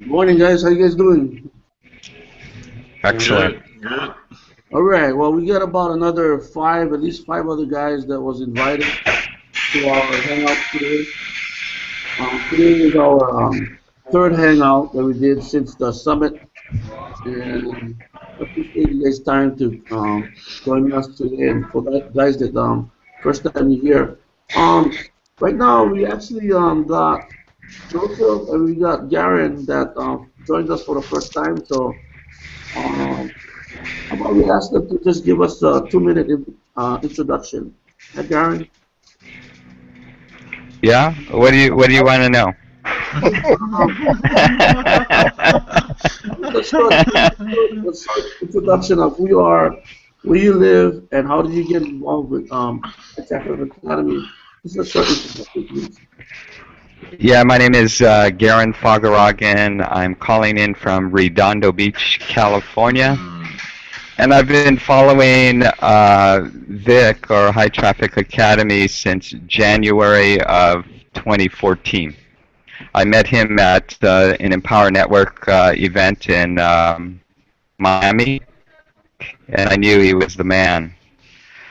Morning, guys. How you guys doing? Excellent. Good, good. All right. Well, we got about another five, at least five other guys that was invited to our hangout today. Today is our third hangout that we did since the summit, and I appreciate you guys' time to join us today. And for that guys that first time you here, um, right now we actually got Joseph and we got Garen that joined us for the first time. So. Um, How about we ask them to just give us a 2 minute introduction? Hi, Garen. Yeah. What do you want to know? Um, a short introduction of who you are, where you live, and how did you get involved with HTA Academy. This is a short introduction, please. Yeah, my name is Garen Fogaragan. I'm calling in from Redondo Beach, California, Mm, and I've been following Vic or High Traffic Academy since January of 2014. I met him at an Empower Network event in Miami, and I knew he was the man.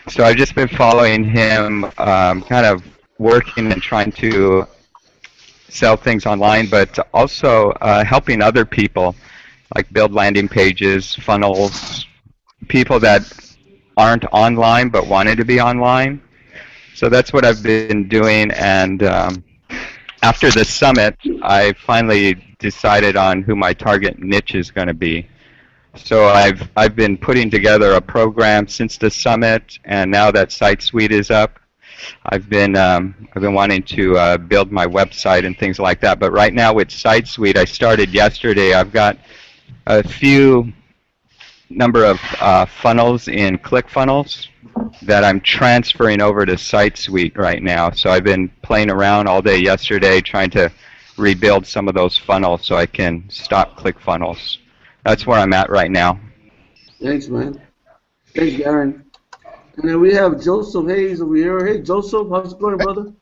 So I've just been following him, kind of working and trying to sell things online, but also helping other people, like build landing pages, funnels, people that aren't online but wanted to be online. So that's what I've been doing, and after the summit, I finally decided on who my target niche is going to be. So I've been putting together a program since the summit, and now that Site Suite is up, I've been wanting to build my website and things like that. But right now with Site Suite, I started yesterday. I've got a few number of funnels in ClickFunnels that I'm transferring over to Site Suite right now. So I've been playing around all day yesterday trying to rebuild some of those funnels so I can stop ClickFunnels. That's where I'm at right now. Thanks, man. Thanks, Garen. And then we have Joseph Hayes over here. Hey, Joseph, how's it going, brother?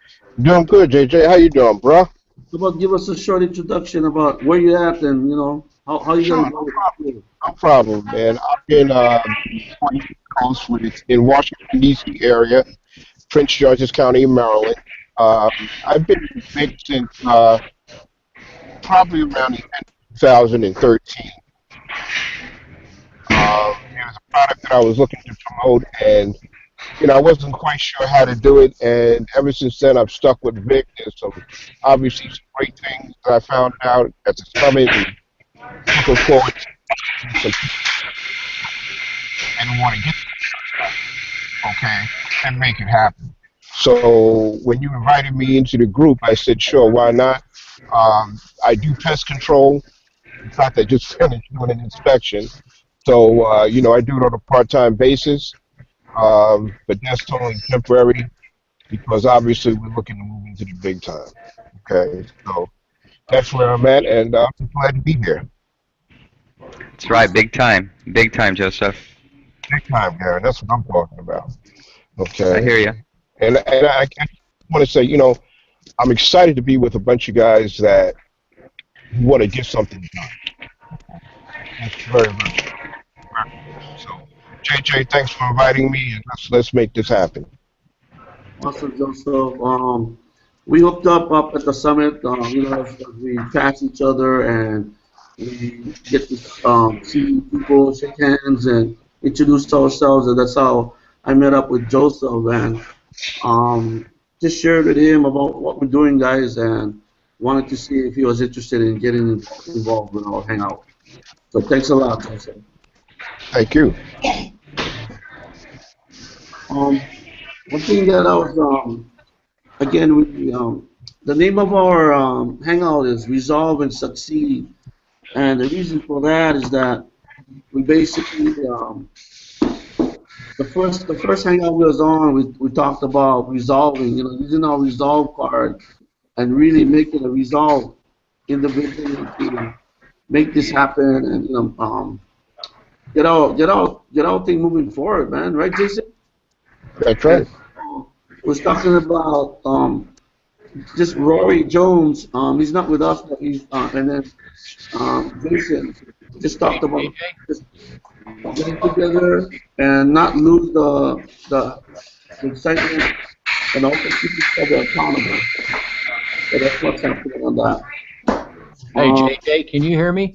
Doing good, JJ. How you doing, bro? How about give us a short introduction about where you're at and how you got Sure, involved with it. no problem, man. I'm in on the East Coast, with in Washington D.C. area, Prince George's County, Maryland. I've been in big since probably around the end of 2013. It was a product that I was looking to promote, and I wasn't quite sure how to do it. And ever since then, I've stuck with Vic. There's obviously some great things that I found out at the summit, and looking forward to some and want to get okay and make it happen. So when you invited me into the group, I said, sure, why not? I do pest control. In fact, I just finished doing an inspection. So, I do it on a part-time basis, but that's totally temporary because obviously we're looking to move into the big time. Okay, so that's where I'm at, and I'm glad to be here. That's right, big time, Joseph. Big time, Gary. That's what I'm talking about. I Okay, hear you. and I want to say, I'm excited to be with a bunch of guys that want to get something done. That's very, very, very good. So, JJ, thanks for inviting me, and let's make this happen. Awesome, Joseph. We hooked up at the summit. As we pass each other and we get to see people, shake hands, and introduce ourselves, and that's how I met up with Joseph and um, just shared with him about what we're doing, guys, and wanted to see if he was interested in getting involved with our hangout. So thanks a lot, Joseph. Thank you. Um, One thing that I was again, the name of our hangout is Resolve and Succeed, and the reason for that is that we basically the first hangout we was on, we talked about resolving, using our resolve card and really making a resolve individually to make this happen and get our thing moving forward, man. Right, Jason? That's And right. was talking about just Rory Jones. He's not with us, but he's and then Jason just talked about just getting together and not lose the excitement and also keep each other accountable. So that's what's happening on that. Hey, JJ, can you hear me?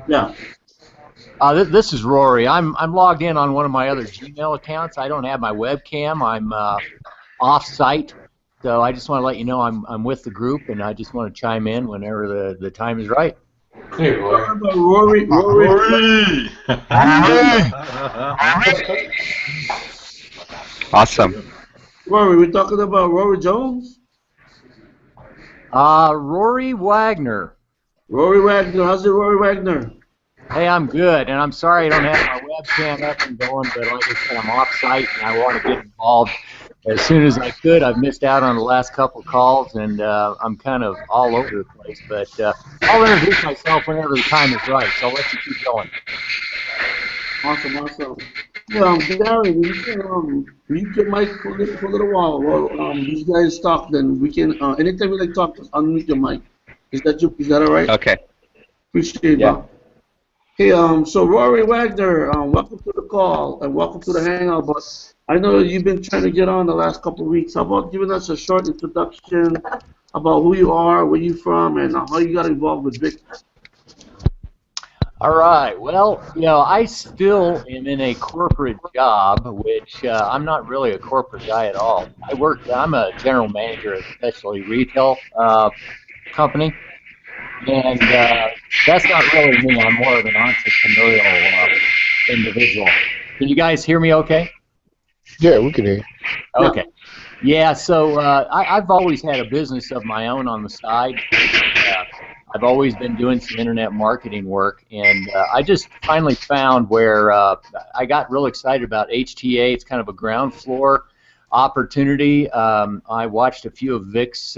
Yeah. This is Rory. I'm logged in on one of my other Gmail accounts. I don't have my webcam. I'm off-site, so I just want to let you know I'm with the group, and I just want to chime in whenever the time is right. Hey, Roy. Rory. Rory! Awesome. Rory, we're talking about Rory Jones? Rory Wagner. Rory Wagner. How's it, Rory Wagner? Hey, I'm good, and I'm sorry I don't have my webcam up and going, but like I said, I'm off-site, and I want to get involved as soon as I could. I've missed out on the last couple calls, and I'm kind of all over the place, but I'll introduce myself whenever the time is right, so I'll let you keep going. Awesome. Yeah, Gary, you can mic for a little while. Well, these guys talk, then we can. Anytime we like talk, just unmute your mic. Is that all right? Okay. Appreciate it. Yeah. Hey, so Rory Wagner, welcome to the call and welcome to the hangout. But I know you've been trying to get on the last couple of weeks. How about giving us a short introduction about who you are, where you're from, and how you got involved with Vic? All right. Well, I still am in a corporate job, which I'm not really a corporate guy at all. I'm a general manager at a specialty retail company, and that's not really me. I'm more of an entrepreneurial individual. Can you guys hear me okay? Yeah, we can hear you. Okay. Yeah, so I've always had a business of my own on the side. I've always been doing some internet marketing work, and I just finally found where I got real excited about HTA. It's kind of a ground floor opportunity. I watched a few of Vic's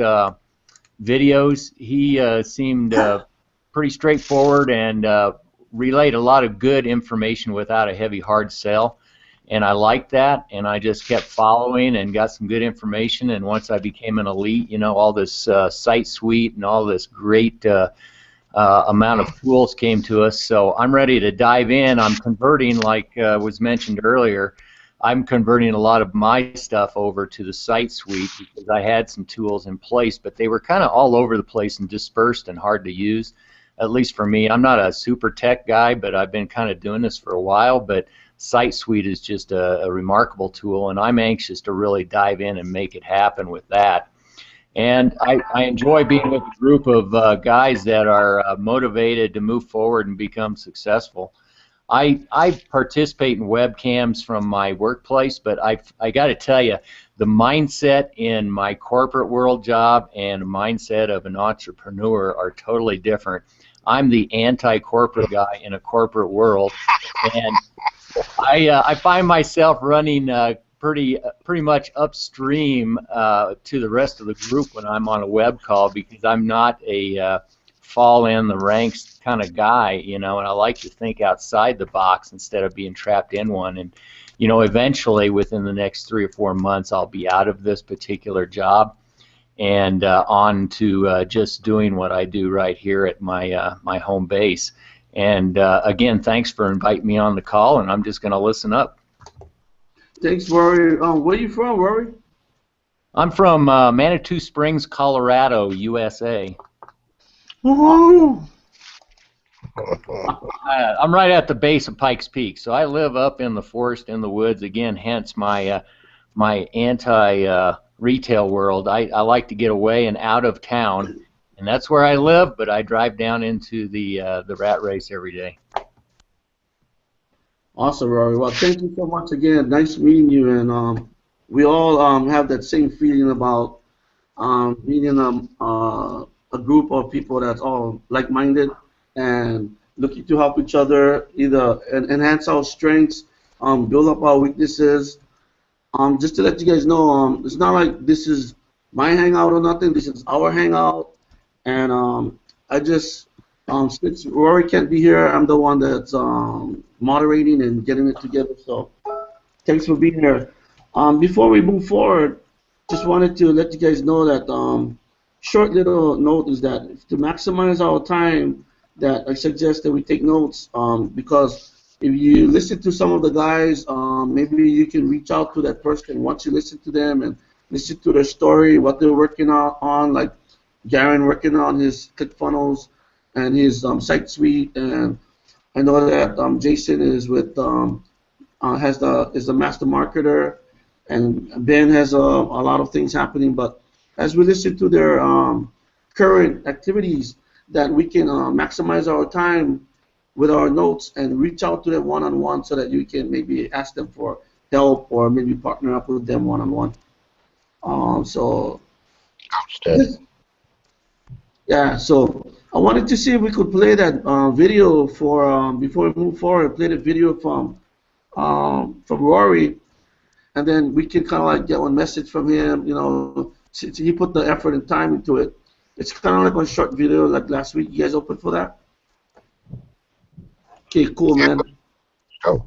videos. He seemed pretty straightforward and relayed a lot of good information without a heavy hard sell. And I liked that, and I just kept following and got some good information. And once I became an elite, all this site suite and all this great amount of tools came to us. So I'm ready to dive in. I'm converting, like was mentioned earlier, I'm converting a lot of my stuff over to the site suite because I had some tools in place, but they were kind of all over the place and dispersed and hard to use, at least for me. I'm not a super tech guy, but I've been kind of doing this for a while. But Site Suite is just a remarkable tool, and I'm anxious to really dive in and make it happen with that. And I enjoy being with a group of guys that are motivated to move forward and become successful. I participate in webcams from my workplace, but I got to tell you, the mindset in my corporate world job and the mindset of an entrepreneur are totally different. I'm the anti-corporate guy in a corporate world, and I find myself running pretty much upstream to the rest of the group when I'm on a web call because I'm not a fall in the ranks kind of guy, and I like to think outside the box instead of being trapped in one. And eventually within the next 3 or 4 months I'll be out of this particular job and on to just doing what I do right here at my my home base. And again, thanks for inviting me on the call, and I'm just going to listen up. Thanks, Rory. Where are you from, Rory? I'm from Manitou Springs, Colorado, USA. Woohoo! I'm right at the base of Pikes Peak, so I live up in the forest, in the woods. Again, hence my my anti-retail world. I like to get away and out of town, and that's where I live. But I drive down into the rat race every day. Awesome, Rory. Well, thank you so much again. Nice meeting you, and we all have that same feeling about being in a group of people that's all like-minded and looking to help each other, either enhance our strengths, build up our weaknesses. Just to let you guys know, it's not like this is my hangout or nothing. This is our hangout, and I just since Rory can't be here, I'm the one that's moderating and getting it together. So thanks for being here. Before we move forward, just wanted to let you guys know that short little note is that to maximize our time, that I suggest that we take notes because if you listen to some of the guys, maybe you can reach out to that person once you listen to them and listen to their story, what they're working on, like Garen working on his ClickFunnels and his site suite, and I know that Jason is with is a master marketer, and Ben has a lot of things happening. But as we listen to their current activities, that we can maximize our time with our notes and reach out to them one-on-one so that you can maybe ask them for help or maybe partner up with them one-on-one. So Outstanding. yeah, so I wanted to see if we could play that video for before we move forward. Play the video from Rory, and then we can kind of like get one message from him. You know, he put the effort and time into it. It's kind of like one short video like last week. You guys open for that? Okay, cool, Yeah, man. go.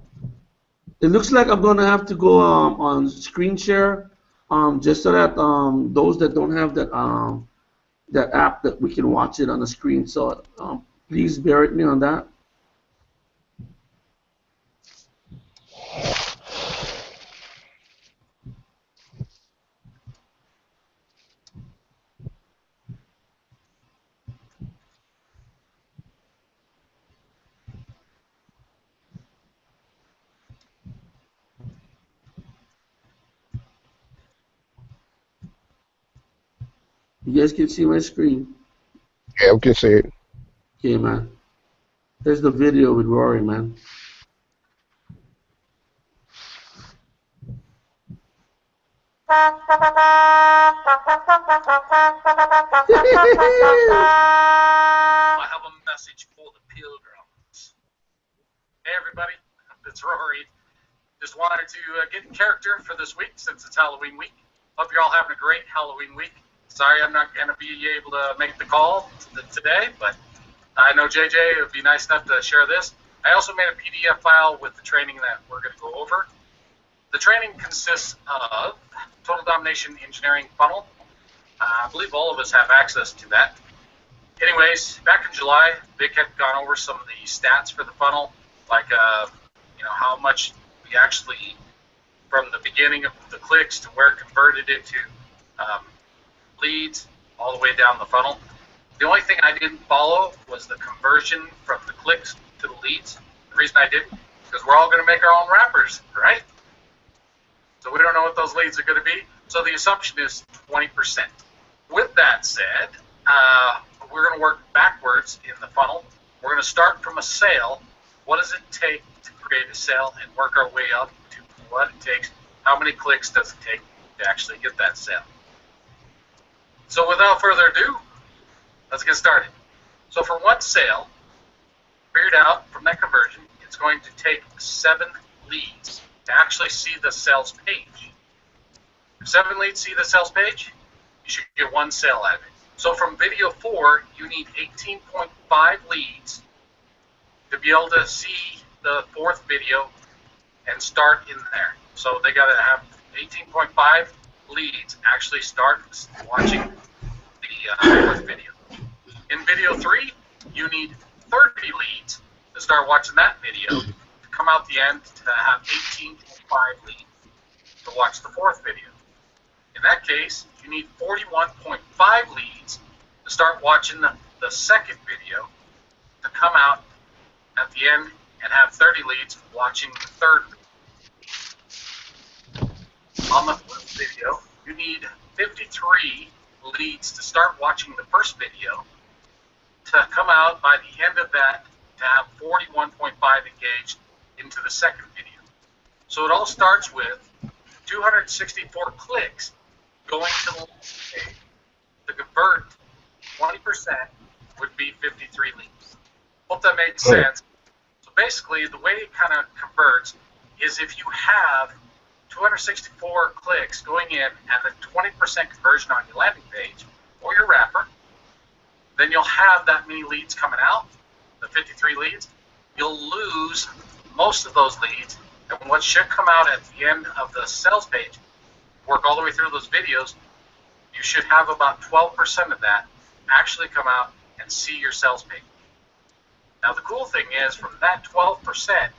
It looks like I'm gonna have to go on screen share, just so that those that don't have that app that we can watch it on the screen. So please bear with me on that. You guys can see my screen. Yeah, we can see it. Okay, man. There's the video with Rory, man. I have a message for the pilgrims. Hey everybody, it's Rory. Just wanted to get in character for this week since it's Halloween week. Hope you're all having a great Halloween week. Sorry I'm not going to be able to make the call today, but I know JJ would be nice enough to share this. I also made a PDF file with the training that we're going to go over. The training consists of Total Domination Engineering Funnel. I believe all of us have access to that. Anyways, back in July, Vic had gone over some of the stats for the funnel, like how much we actually, from the beginning of the clicks to where it converted it to leads, all the way down the funnel. The only thing I didn't follow was the conversion from the clicks to the leads. The reason I didn't, because we're all going to make our own wrappers, right? So we don't know what those leads are going to be. So the assumption is 20%. With that said, we're going to work backwards in the funnel. We're going to start from a sale. What does it take to create a sale, and work our way up to what it takes? How many clicks does it take to actually get that sale? So without further ado, let's get started. So for one sale, figured out from that conversion, it's going to take 7 leads to actually see the sales page. If 7 leads see the sales page, you should get 1 sale out of it. So from video 4, you need 18.5 leads to be able to see the 4th video and start in there. So they got to have 18.5 leads actually start watching the 4th video. In video 3, you need 30 leads to start watching that video to come out the end to have 18.5 leads to watch the 4th video. In that case, you need 41.5 leads to start watching the 2nd video to come out at the end and have 30 leads watching the 3rd video. On the 4th video, you need 53 leads to start watching the 1st video to come out by the end of that to have 41.5 engaged into the 2nd video. So it all starts with 264 clicks going to the last page. To convert 20% would be 53 leads. Hope that made sense. So basically, the way it kind of converts is if you have 264 clicks going in and a 20% conversion on your landing page or your wrapper, then you'll have that many leads coming out, the 53 leads. You'll lose most of those leads, and what should come out at the end of the sales page work all the way through those videos, you should have about 12% of that actually come out and see your sales page. Now the cool thing is, from that 12%,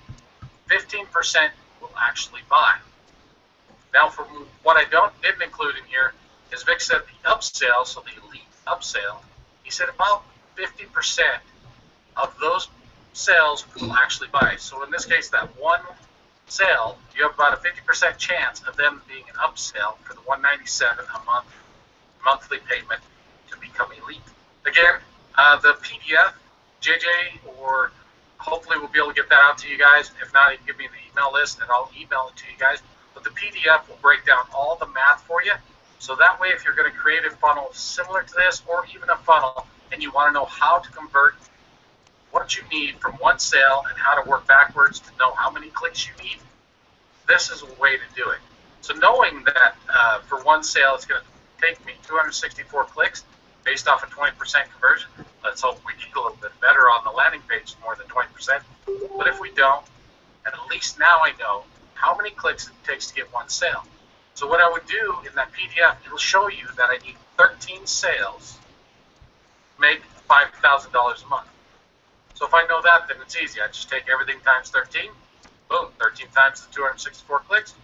15% will actually buy. Now, from what I didn't include in here is Vic said the upsell, so the elite upsell. He said about 50% of those sales will actually buy. So in this case, that one sale, you have about a 50% chance of them being an upsell for the $197 a month monthly payment to become elite. Again, the PDF, JJ, or hopefully we'll be able to get that out to you guys. If not, you can give me the email list and I'll email it to you guys. But the PDF will break down all the math for you. So that way, if you're going to create a funnel similar to this, or even a funnel, and you want to know how to convert what you need from one sale and how to work backwards to know how many clicks you need, this is a way to do it. So knowing that for one sale it's going to take me 264 clicks based off a 20% conversion, let's hope we get a little bit better on the landing page, more than 20%. But if we don't, at least now I know how many clicks it takes to get one sale. So what I would do in that PDF, it'll show you that I need 13 sales to make $5,000 a month. So if I know that, then it's easy. I just take everything times 13. Boom, 13 times the 264 clicks.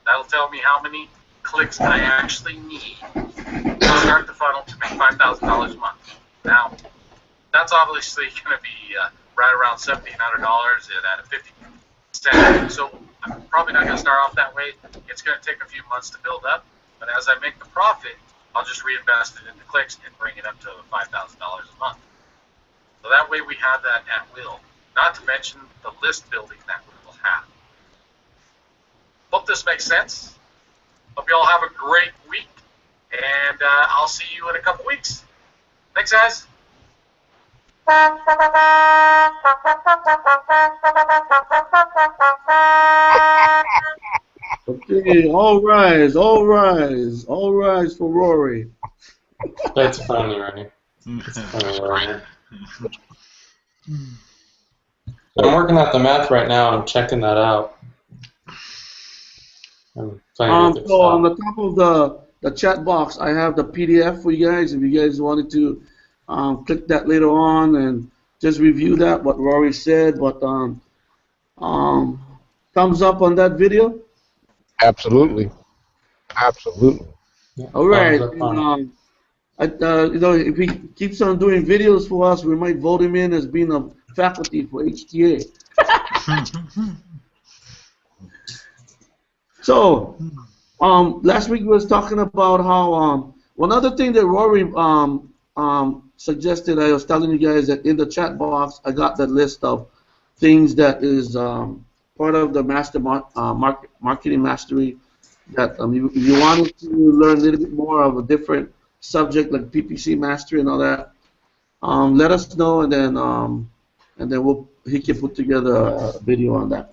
That'll tell me how many clicks I actually need to start the funnel to make $5,000 a month. Now, that's obviously going to be right around $1,700 at a 50%. So I'm probably not going to start off that way. It's going to take a few months to build up. But as I make the profit, I'll just reinvest it into clicks and bring it up to $5,000 a month. So that way we have that at will. Not to mention the list building that we will have. Hope this makes sense. Hope you all have a great week. And I'll see you in a couple weeks. Thanks, guys. Okay, all rise, all rise, all rise for Rory. That's funny, Ronnie. That's funny, Ronnie. I'm working out the math right now. I'm checking that out. I'm playing with So on Excel. the top of the chat box, I have the PDF for you guys. If you guys wanted to click that later on and just review that, what Rory said. But thumbs up on that video. Absolutely. Absolutely. Yeah, All right. thumbs up on it. You know, if he keeps on doing videos for us, we might vote him in as being a faculty for HTA. So, last week we was talking about how one other thing that Rory suggested. I was telling you guys that in the chat box, I got that list of things that is part of the marketing mastery. That if you wanted to learn a little bit more of a different subject like PPC mastery and all that, let us know, and then he can put together a video on that.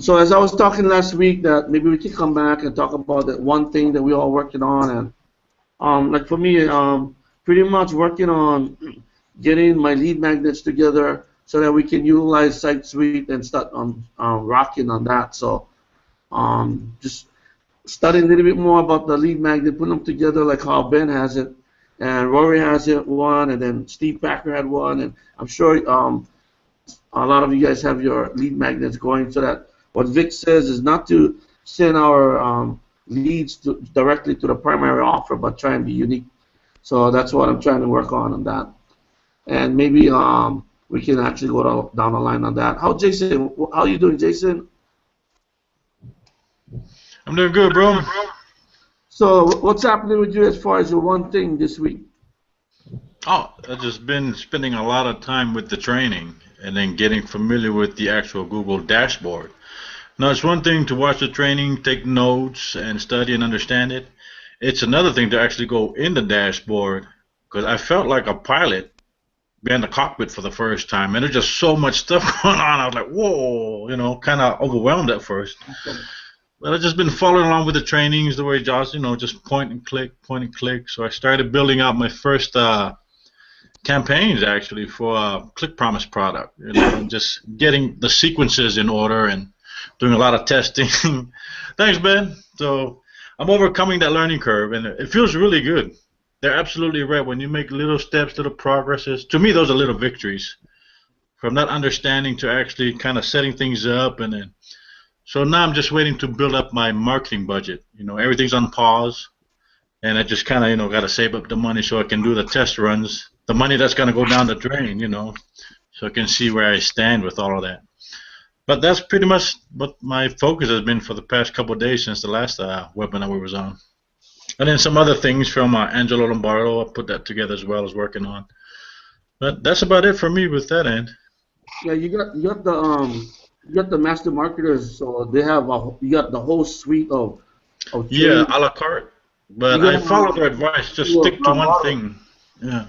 So as I was talking last week, that maybe we can come back and talk about that one thing that we're all working on, and like for me, pretty much working on getting my lead magnets together so that we can utilize Site Suite and start rocking on that. So just studying a little bit more about the lead magnet, putting them together like how Ben has it, and Rory has it one, and then Steve Packer had one, and I'm sure a lot of you guys have your lead magnets going, so that what Vic says is not to send our leads directly to the primary offer, but try and be unique. So that's what I'm trying to work on that. And maybe we can actually go down the line on that. How are you doing, Jason? I'm doing good, bro. So what's happening with you as far as your one thing this week? Oh, I've just been spending a lot of time with the training and then getting familiar with the actual Google dashboard. Now, it's one thing to watch the training, take notes, and study and understand it. It's another thing to actually go in the dashboard, because I felt like a pilot being in the cockpit for the first time, and there's just so much stuff going on. I was like, whoa, you know, kind of overwhelmed at first. But I've just been following along with the trainings the way Josh, you know, just point and click. So I started building out my first campaigns actually for a Click Promise product, you know, and just getting the sequences in order and doing a lot of testing. Thanks, Ben. So I'm overcoming that learning curve, and it feels really good. They're absolutely right. When you make little steps, little progresses, to me, those are little victories. From not understanding to actually kind of setting things up, and then so now I'm just waiting to build up my marketing budget. Everything's on pause, and I just kind of got to save up the money so I can do the test runs. The money that's going to go down the drain, so I can see where I stand with all of that. But that's pretty much what my focus has been for the past couple of days since the last webinar we was on. And then some other things from Angelo Lombardo, I put that together as well as working on. But that's about it for me with that end. Yeah, you got the master marketers, so they have you got the whole suite of yeah, a la carte. But I follow their advice. Just stick to one thing. Yeah.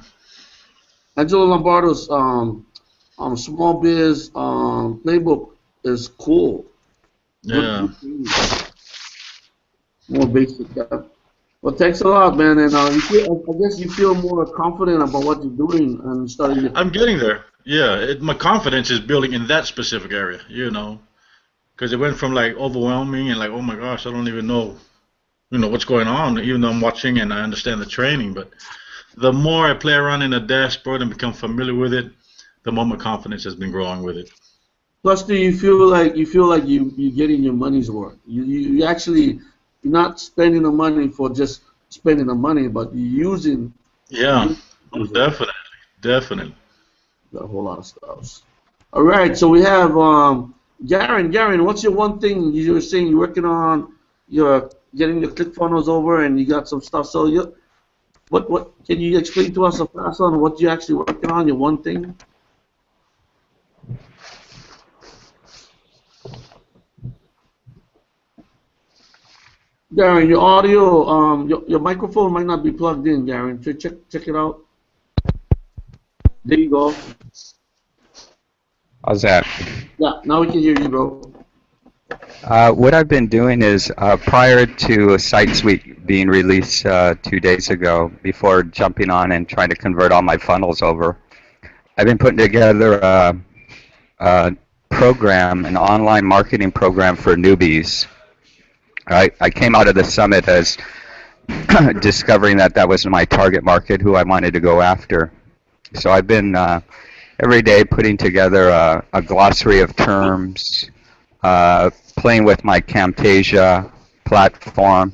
Angelo Lombardo's small biz playbook is cool. Yeah. More basic. Yeah. Well, thanks a lot, man. And I guess you feel more confident about what you're doing and starting to. I'm getting there. Yeah, my confidence is building in that specific area, because it went from like overwhelming and like, oh my gosh, I don't even know, what's going on, even though I'm watching and I understand the training. But the more I play around in the dashboard and become familiar with it, the more my confidence has been growing with it. Plus, do you feel like you're getting your money's worth? You actually, you're not spending the money for just spending the money, but you're using. Yeah, definitely. Got a whole lot of stuff. All right, so we have Garen. Garen, what's your one thing you were saying you're working on? You're getting the ClickFunnels over, and you got some stuff. So what can you explain to us fast on what you're actually working on? Your one thing. Garen, your audio, your microphone might not be plugged in, Garen. So check it out. There you go. How's that? Yeah, now we can hear you, bro. What I've been doing is, prior to Site Suite being released 2 days ago, before jumping on and trying to convert all my funnels over, I've been putting together a program, an online marketing program for newbies. I came out of the summit as discovering that was my target market, who I wanted to go after. So I've been every day putting together a glossary of terms, playing with my Camtasia platform.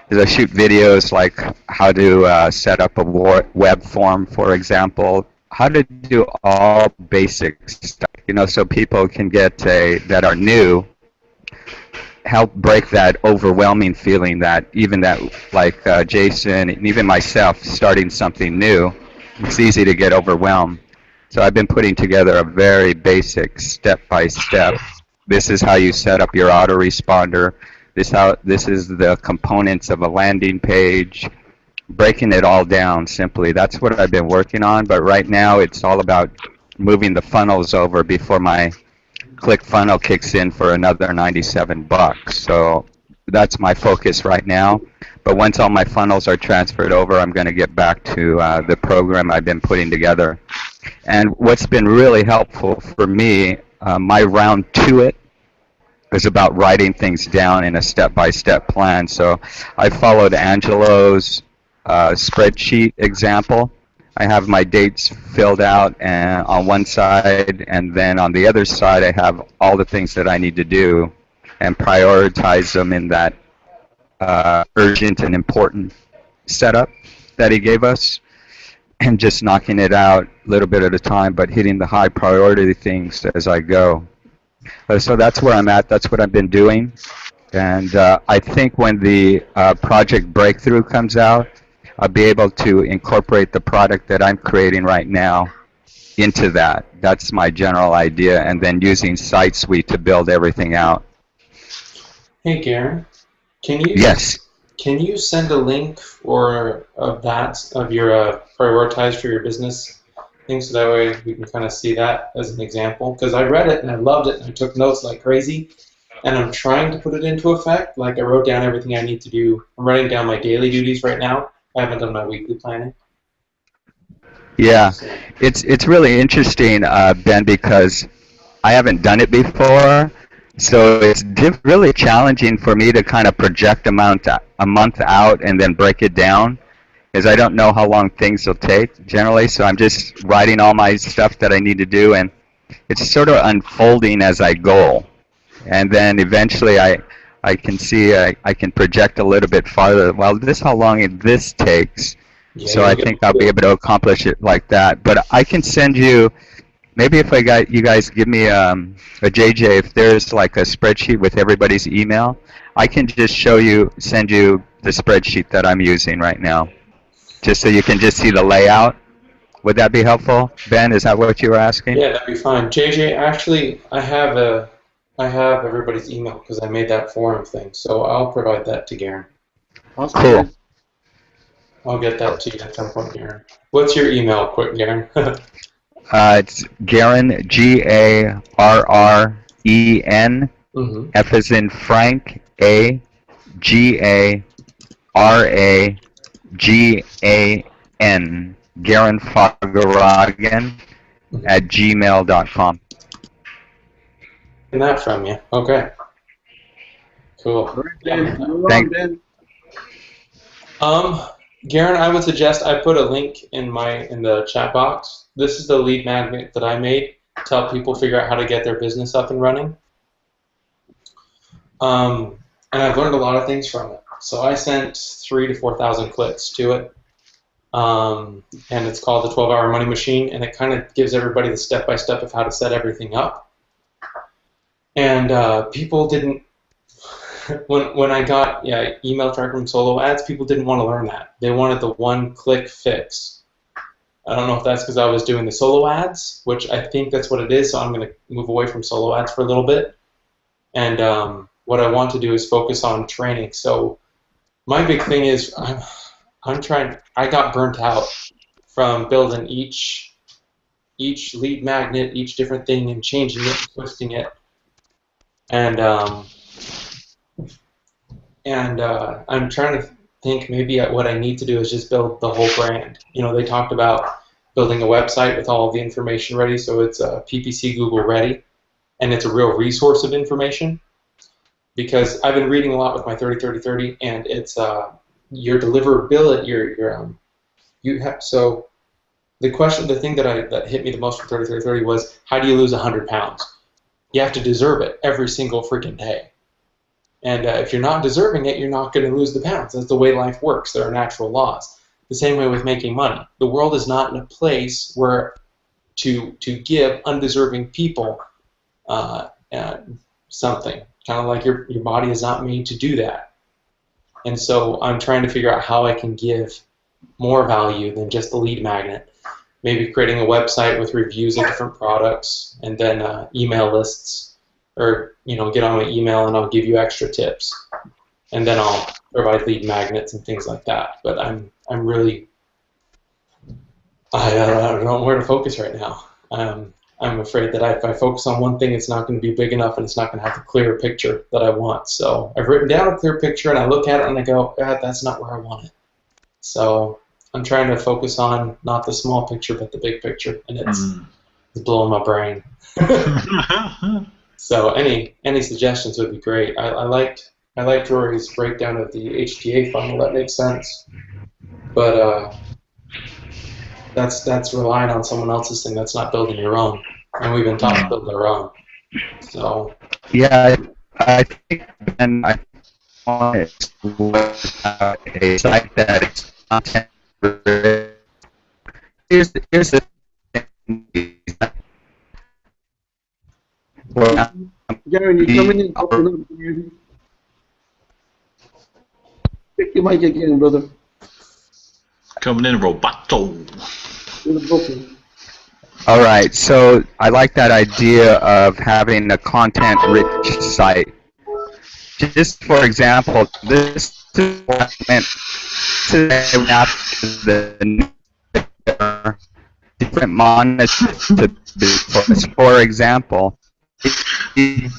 As I shoot videos like how to set up a web form, for example, how to do all basic stuff, so people can get that are new, help break that overwhelming feeling that like Jason and even myself starting something new, it's easy to get overwhelmed. So I've been putting together a very basic step-by-step. This is how you set up your autoresponder. This is the components of a landing page. Breaking it all down simply. That's what I've been working on. But right now it's all about moving the funnels over before my ClickFunnels kicks in for another $97. So that's my focus right now. But once all my funnels are transferred over, I'm going to get back to the program I've been putting together. And what's been really helpful for me, my round to it is about writing things down in a step-by-step plan. So I followed Angelo's spreadsheet example. I have my dates filled out on one side, and then on the other side I have all the things that I need to do and prioritize them in that urgent and important setup that he gave us, and just knocking it out a little bit at a time, but hitting the high priority things as I go. So that's where I'm at. That's what I've been doing. And I think when the Project Breakthrough comes out, I'll be able to incorporate the product that I'm creating right now into that. That's my general idea, and then using Site Suite to build everything out. Hey, Garen, Yes. Can you send a link of your prioritize for your business thing, so that way we can kind of see that as an example? Because I read it and I loved it and I took notes like crazy, and I'm trying to put it into effect. Like I wrote down everything I need to do. I'm writing down my daily duties right now. I haven't done my weekly planning. Yeah, it's really interesting, Ben, because I haven't done it before. So it's really challenging for me to kind of project a month out and then break it down, because I don't know how long things will take generally. So I'm just writing all my stuff that I need to do, and it's sort of unfolding as I go. And then eventually I can see I can project a little bit farther. Well, this how long this takes. Yeah, So I think I'll be able to accomplish it like that. But I can send you, maybe if I got you guys give me a JJ, if there's like a spreadsheet with everybody's email, I can just send you the spreadsheet that I'm using right now, just so you can just see the layout. Would that be helpful, Ben? Is that what you were asking? Yeah, that'd be fine. JJ, actually, I have everybody's email because I made that forum thing, so I'll provide that to Garen. Awesome. Cool. I'll get that to you at some point, Garen. What's your email, quick, Garen? It's Garen, Garren, F as in Frank, A, Garragan, Garen Fagaragan @gmail.com. Getting that from you. Okay. Cool. All right, Ben. You're on, Thank- Ben. Garen, I would suggest I put a link in the chat box. This is the lead magnet that I made to help people figure out how to get their business up and running. And I've learned a lot of things from it. So I sent 3,000 to 4,000 clicks to it. And it's called the 12-Hour Money Machine, and it kind of gives everybody the step-by-step of how to set everything up. And people didn't, when I got email tracking solo ads, people didn't want to learn that. They wanted the one-click fix. I don't know if that's because I was doing the solo ads, which I think that's what it is, so I'm going to move away from solo ads for a little bit. And what I want to do is focus on training. So my big thing is I got burnt out from building each lead magnet, each different thing, and changing it, twisting it. And I'm trying to think maybe what I need to do is just build the whole brand. You know, they talked about building a website with all of the information ready, so it's PPC Google ready, and it's a real resource of information. Because I've been reading a lot with my 30-30-30, and it's your deliverability. So the thing that hit me the most for 30-30-30 was, how do you lose 100 pounds? You have to deserve it every single freaking day. And if you're not deserving it, you're not going to lose the pounds. That's the way life works. There are natural laws. The same way with making money. The world is not in a place where to give undeserving people something. Kind of like your body is not made to do that. And so I'm trying to figure out how I can give more value than just the lead magnet. Maybe creating a website with reviews of different products, and then email lists. Or, get on my email and I'll give you extra tips. And then I'll provide lead magnets and things like that. But I'm really, I don't know where to focus right now. I'm afraid that if I focus on one thing, it's not going to be big enough and it's not going to have the clear picture that I want. So I've written down a clear picture and I look at it and I go, God, that's not where I want it. So I'm trying to focus on not the small picture but the big picture, and it's blowing my brain. So any suggestions would be great. I liked Rory's breakdown of the HTA funnel. That makes sense. But that's relying on someone else's thing. That's not building your own. And we've been taught to build our own. So yeah, I think, and I want a site that is content. Here's the thing. Garen, you coming in? Pick your mic again, brother. Coming in, Roboto. All right, so I like that idea of having a content-rich site. Just for example, this is what I meant today after the different monitors. For example, Hey,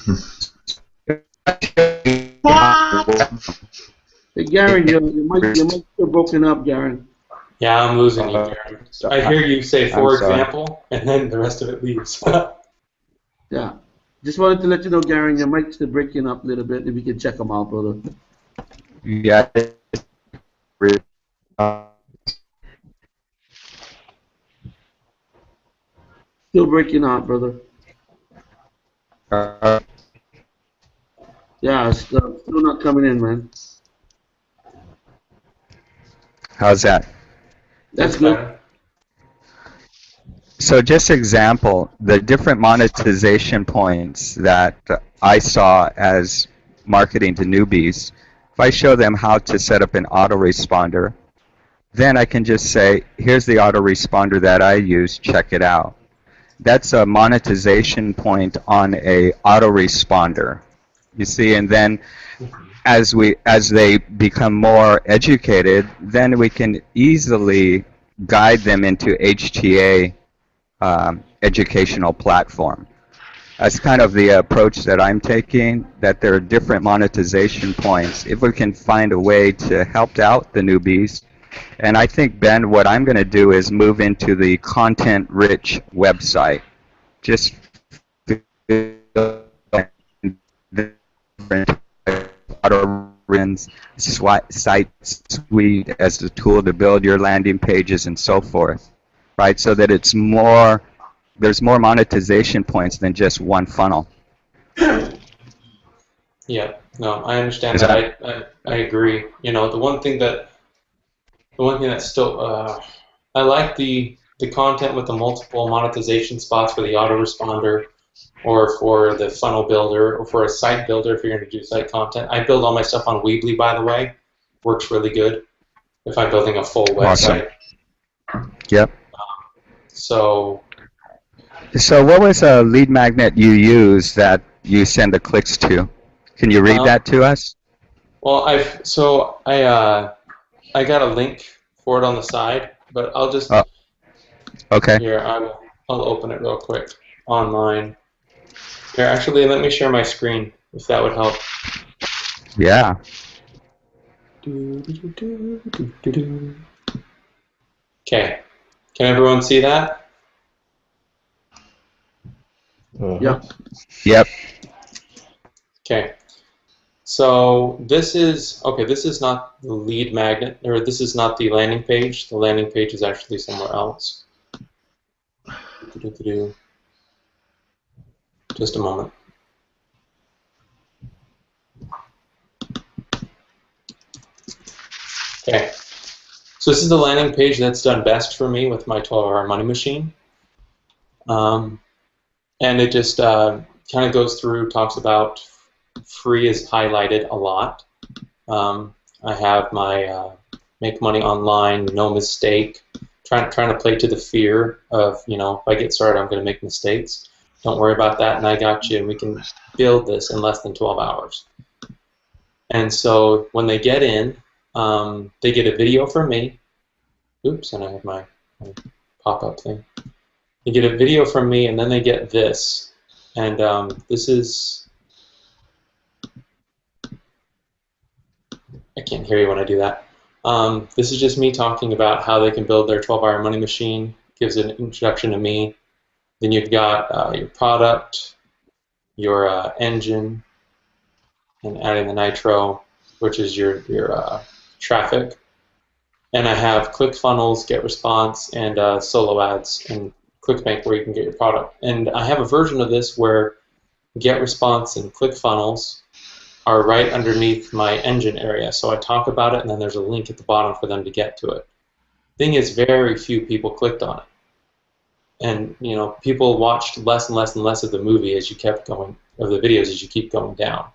Garen, your mic's still broken up, Garen. yeah, I'm losing you, Garen. I hear you say, for example, and then the rest of it leaves. Yeah. Just wanted to let you know, Gary, your mic's still breaking up a little bit. If you can check them out, brother. Yeah. Still breaking out, brother. Yeah, it's still not coming in, man. How's that? That's good. better. So just example, the different monetization points that I saw as marketing to newbies, if I show them how to set up an autoresponder, then I can just say, here's the autoresponder that I use, check it out. That's a monetization point on a autoresponder. You see, and then as they become more educated, then we can easily guide them into HTA educational platform. That's kind of the approach that I'm taking, that there are different monetization points. If we can find a way to help out the newbies, and I think, Ben, what I'm going to do is move into the content-rich website. Just different site suite as the tool to build your landing pages and so forth. Right, so that it's more, there's more monetization points than just one funnel. Yeah, no, I understand that. I agree. You know, the one thing that's still, I like the content with the multiple monetization spots for the autoresponder, or for the funnel builder, or for a site builder if you're going to do site content. I build all my stuff on Weebly, by the way. Works really good if I'm building a full website. Awesome. Yep. So what was a lead magnet you use that you send the clicks to? Can you read that to us? Well, I got a link for it on the side, but I'll just okay. Here, I'll open it real quick online. Here, actually, let me share my screen if that would help. Yeah. Okay. Can everyone see that? Yep. Yep. Okay. So this is not the lead magnet, or this is not the landing page. The landing page is actually somewhere else. Just a moment. Okay. So this is the landing page that's done best for me with my 12-hour money machine. And it just kind of goes through, talks about free is highlighted a lot. I have my make money online, no mistake, trying to play to the fear of, you know, if I get started, I'm going to make mistakes. Don't worry about that, and I got you, and we can build this in less than 12 hours. And so when they get in, they get a video from me. Oops, and I have my pop-up thing. They get a video from me, and then they get this. And this is... I can't hear you when I do that. This is just me talking about how they can build their 12-hour money machine. Gives an introduction to me. Then you've got your product, your engine, and adding the nitro, which is your traffic. And I have ClickFunnels, GetResponse, and solo ads in ClickBank where you can get your product. And I have a version of this where GetResponse and ClickFunnels are right underneath my engine area. So I talk about it, and then there's a link at the bottom for them to get to it. Thing is, very few people clicked on it. And, you know, people watched less and less and less of the movie as you kept going, of the videos as you keep going down.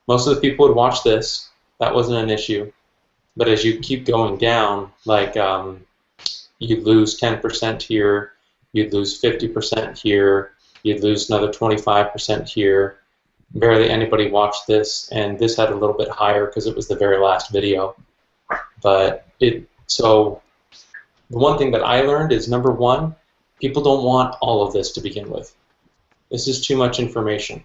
Most of the people would watch this. That wasn't an issue. But as you keep going down, like you'd lose 10% here, you'd lose 50% here, you'd lose another 25% here. Barely anybody watched this, and this had a little bit higher because it was the very last video. But so the one thing that I learned is, number one, people don't want all of this to begin with. This is too much information.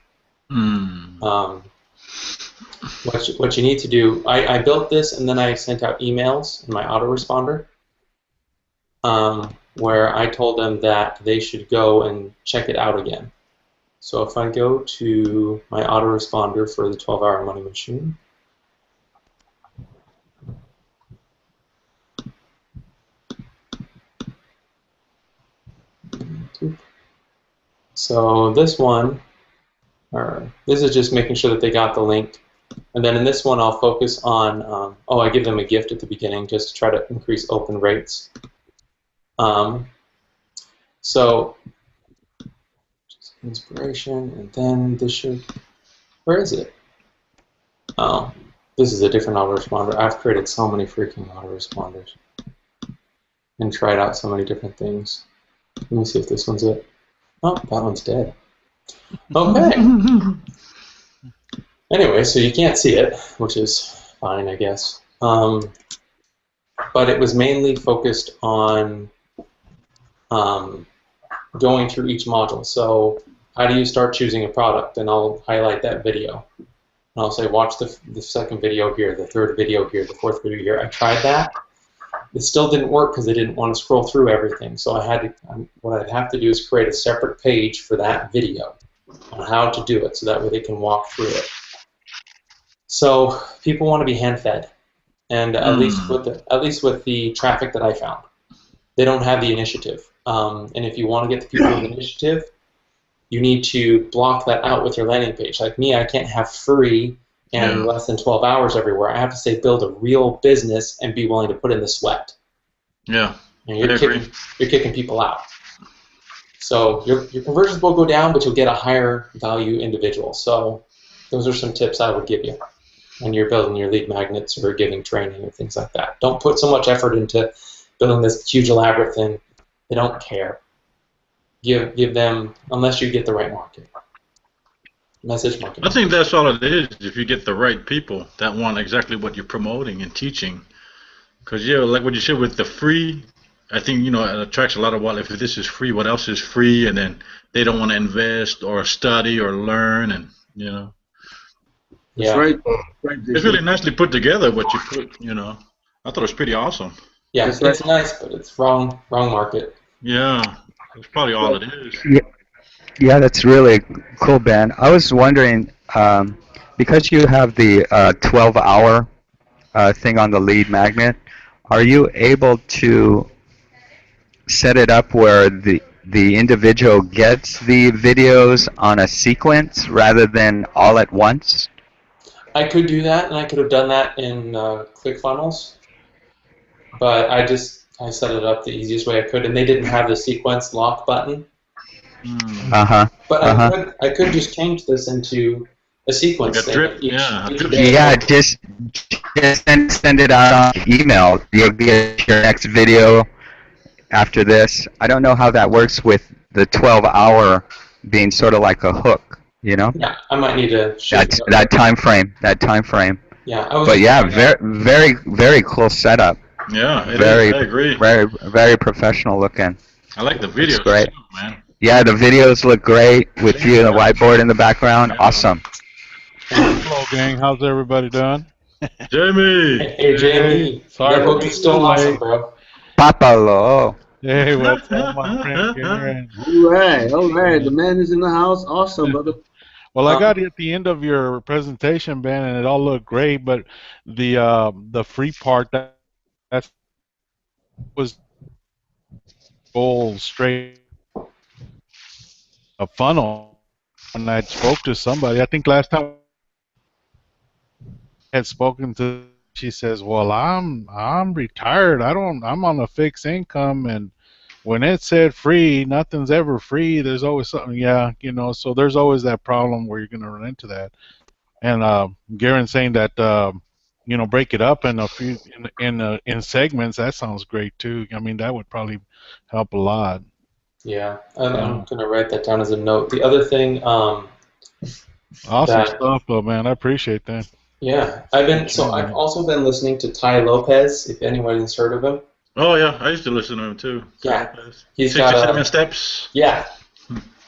What you need to do, I built this, and then I sent out emails in my autoresponder where I told them that they should go and check it out again. So if I go to my autoresponder for the 12-hour money machine, so this one, this is just making sure that they got the link. And then in this one, I'll focus on, I give them a gift at the beginning just to try to increase open rates. So, just inspiration, and then this should, where is it? Oh, this is a different autoresponder. I've created so many freaking autoresponders and tried out so many different things. Let me see if this one's it. Oh, that one's dead. Okay. Anyway, so you can't see it, which is fine, I guess. But it was mainly focused on going through each module. So how do you start choosing a product? And I'll highlight that video. And I'll say, watch the second video here, the third video here, the fourth video here. I tried that. It still didn't work because I didn't want to scroll through everything. So I had to, what I'd have to do is create a separate page for that video on how to do it, so that way they can walk through it. So people want to be hand-fed, and at least with the traffic that I found, they don't have the initiative. And if you want to get the people with initiative, you need to block that out with your landing page. Like me, I can't have free and less than 12 hours everywhere. I have to say build a real business and be willing to put in the sweat. Yeah, and you're kicking people out. So your conversions will go down, but you'll get a higher value individual. So those are some tips I would give you when you're building your lead magnets or giving training or things like that. Don't put so much effort into building this huge elaborate thing. They don't care. Give them, unless you get the right market. Message marketing. I think that's all it is, if you get the right people that want exactly what you're promoting and teaching. Because, yeah, like what you said with the free, I think, it attracts a lot of, well, if this is free, what else is free? And then they don't want to invest or study or learn, and, Yeah. That's right. It's really nicely put together, what you put, I thought it was pretty awesome. Yeah, it's nice, but it's wrong market. Yeah, that's probably all it is. Yeah, that's really cool, Ben. I was wondering, because you have the 12-hour thing on the lead magnet, are you able to set it up where the individual gets the videos on a sequence rather than all at once? I could do that, and I could have done that in ClickFunnels, but I set it up the easiest way I could, and they didn't have the sequence lock button. But I could just change this into a sequence. Like a drip, just send it out on email. You'll get your next video after this. I don't know how that works with the 12-hour being sort of like a hook, Yeah, I might need to. That time frame. Yeah, very, very cool setup. Yeah, I agree. Very professional looking. I like the videos great. too, man. Yeah, the videos look great with you and the whiteboard in the background. Yeah. Awesome. Hello, gang. How's everybody doing? Jamie. Hey, Jamie. Sorry, your book is still awesome, bro. Papalo. Hey, what's up, my friend Karen? All right. The man is in the house. Awesome, brother. Well, I got at the end of your presentation, Ben, and it all looked great, but the free part that was all straight a funnel. And I spoke to somebody. I think last time I had spoken to, she says, "Well, I'm retired. I'm on a fixed income, and when it said free, nothing's ever free. There's always something." Yeah, so there's always that problem where you're going to run into that. And Garen's saying that break it up in a few in segments. That sounds great too. I mean, that would probably help a lot. Yeah, I'm going to write that down as a note. The other thing, awesome stuff, though, man. I appreciate that. Yeah, I've also been listening to Ty Lopez. If anyone has heard of him. Oh yeah, I used to listen to him too. Yeah, he's 67 steps. Yeah,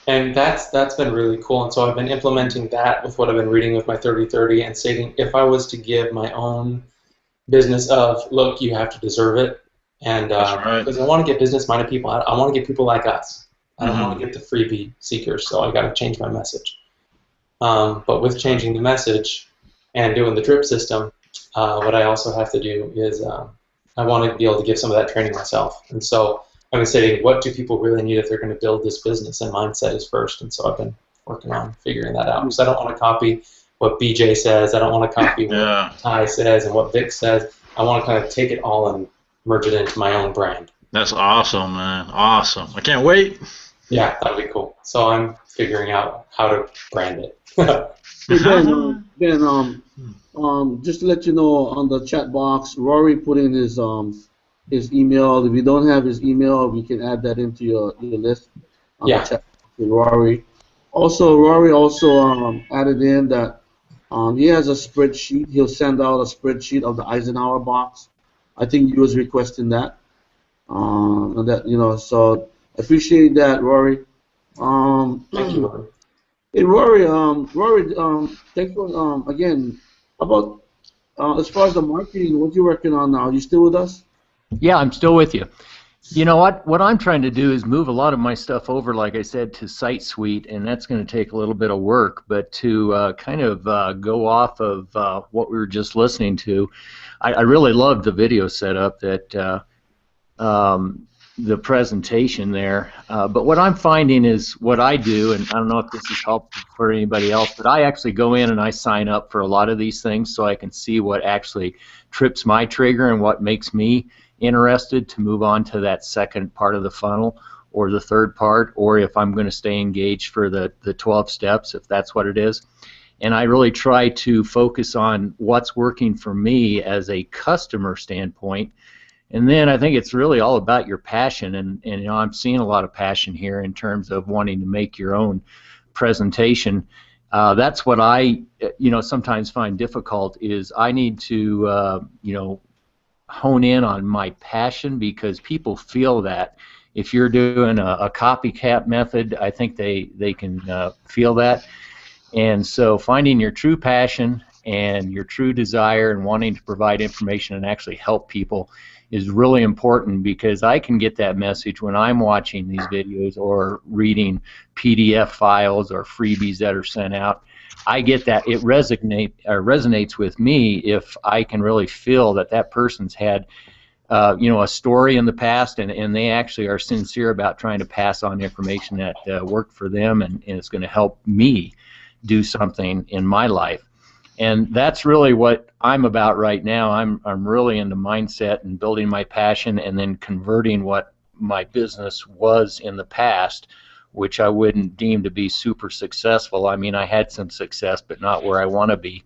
and that's been really cool. And so I've been implementing that with what I've been reading with my 30/30 and saying, if I was to give my own business of, look, you have to deserve it. And because I want to get business-minded people, I want to get people like us. I don't want to get the freebie seekers, so I got to change my message. But with changing the message and doing the drip system, what I also have to do is I want to be able to give some of that training myself. And so I've been saying, what do people really need if they're going to build this business? And mindset is first. And so I've been working on figuring that out. Because I don't want to copy what BJ says. I don't want to copy what Ty says and what Vic says. I want to kind of take it all and merge it into my own brand. That's awesome, man. Awesome. I can't wait. Yeah, that'd be cool. So I'm figuring out how to brand it. Hey, Ben, just to let you know, on the chat box, Rory put in his email. If you don't have his email, we can add that into your list. The chat with Rory. Also, Rory also added in that he has a spreadsheet. He'll send out a spreadsheet of the Eisenhower box. I think he was requesting that. And that, so I appreciate that, Rory. Thank you, Rory. Hey, Rory, thanks for, again, about, as far as the marketing, what you working on now? You still with us? Yeah, I'm still with you. You know what I'm trying to do is move a lot of my stuff over, like I said, to SiteSuite, and that's going to take a little bit of work, but to kind of go off of what we were just listening to, I really loved the video setup that the presentation there, but what I'm finding is what I do, and I don't know if this is helpful for anybody else, but I actually go in and I sign up for a lot of these things so I can see what actually trips my trigger and what makes me interested to move on to that second part of the funnel or the third part, or if I'm going to stay engaged for the 12 steps, if that's what it is. And I really try to focus on what's working for me as a customer standpoint. And then I think it's really all about your passion, and I'm seeing a lot of passion here in terms of wanting to make your own presentation. That's what I sometimes find difficult is I need to hone in on my passion, because people feel that. If you're doing a copycat method, I think they can feel that. And so finding your true passion and your true desire and wanting to provide information and actually help people is really important, because I can get that message when I'm watching these videos or reading PDF files or freebies that are sent out. I get that it resonates with me if I can really feel that that person's had a story in the past, and they actually are sincere about trying to pass on information that worked for them and it's going to help me do something in my life. And that's really what I'm about right now. I'm really into mindset and building my passion and then converting what my business was in the past, which I wouldn't deem to be super successful. I mean, I had some success, but not where I want to be.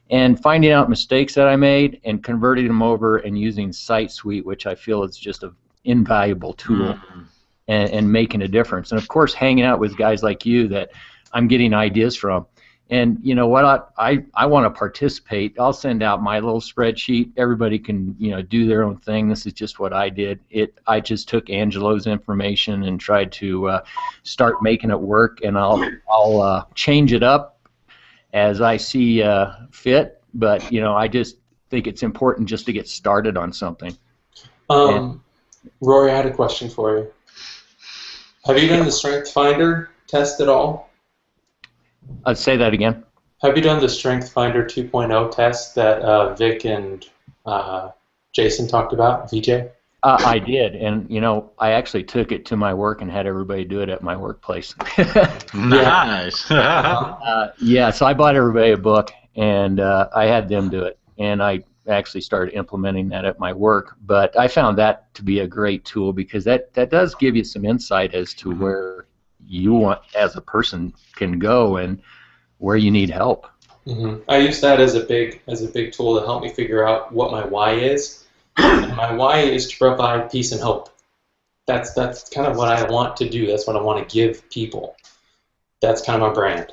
And finding out mistakes that I made and converting them over and using SiteSuite, which I feel is just an invaluable tool, and making a difference. And of course, hanging out with guys like you that I'm getting ideas from. And you know what, I want to participate. I'll send out my little spreadsheet. Everybody can do their own thing. This is just what I did. I just took Angelo's information and tried to start making it work, and I'll change it up as I see fit. But I just think it's important just to get started on something. Rory, I had a question for you. Have you done the Strength Finder test at all? Say that again. Have you done the Strength Finder 2.0 test that Vic and Jason talked about, VJ? I did, and I actually took it to my work and had everybody do it at my workplace. Nice. Yeah, so I bought everybody a book, and I had them do it, and I actually started implementing that at my work. But I found that to be a great tool, because that does give you some insight as to where you want as a person can go and where you need help. I use that as a big tool to help me figure out what my why is. And my why is to provide peace and hope. That's kind of what I want to do. That's what I want to give people. That's kind of my brand.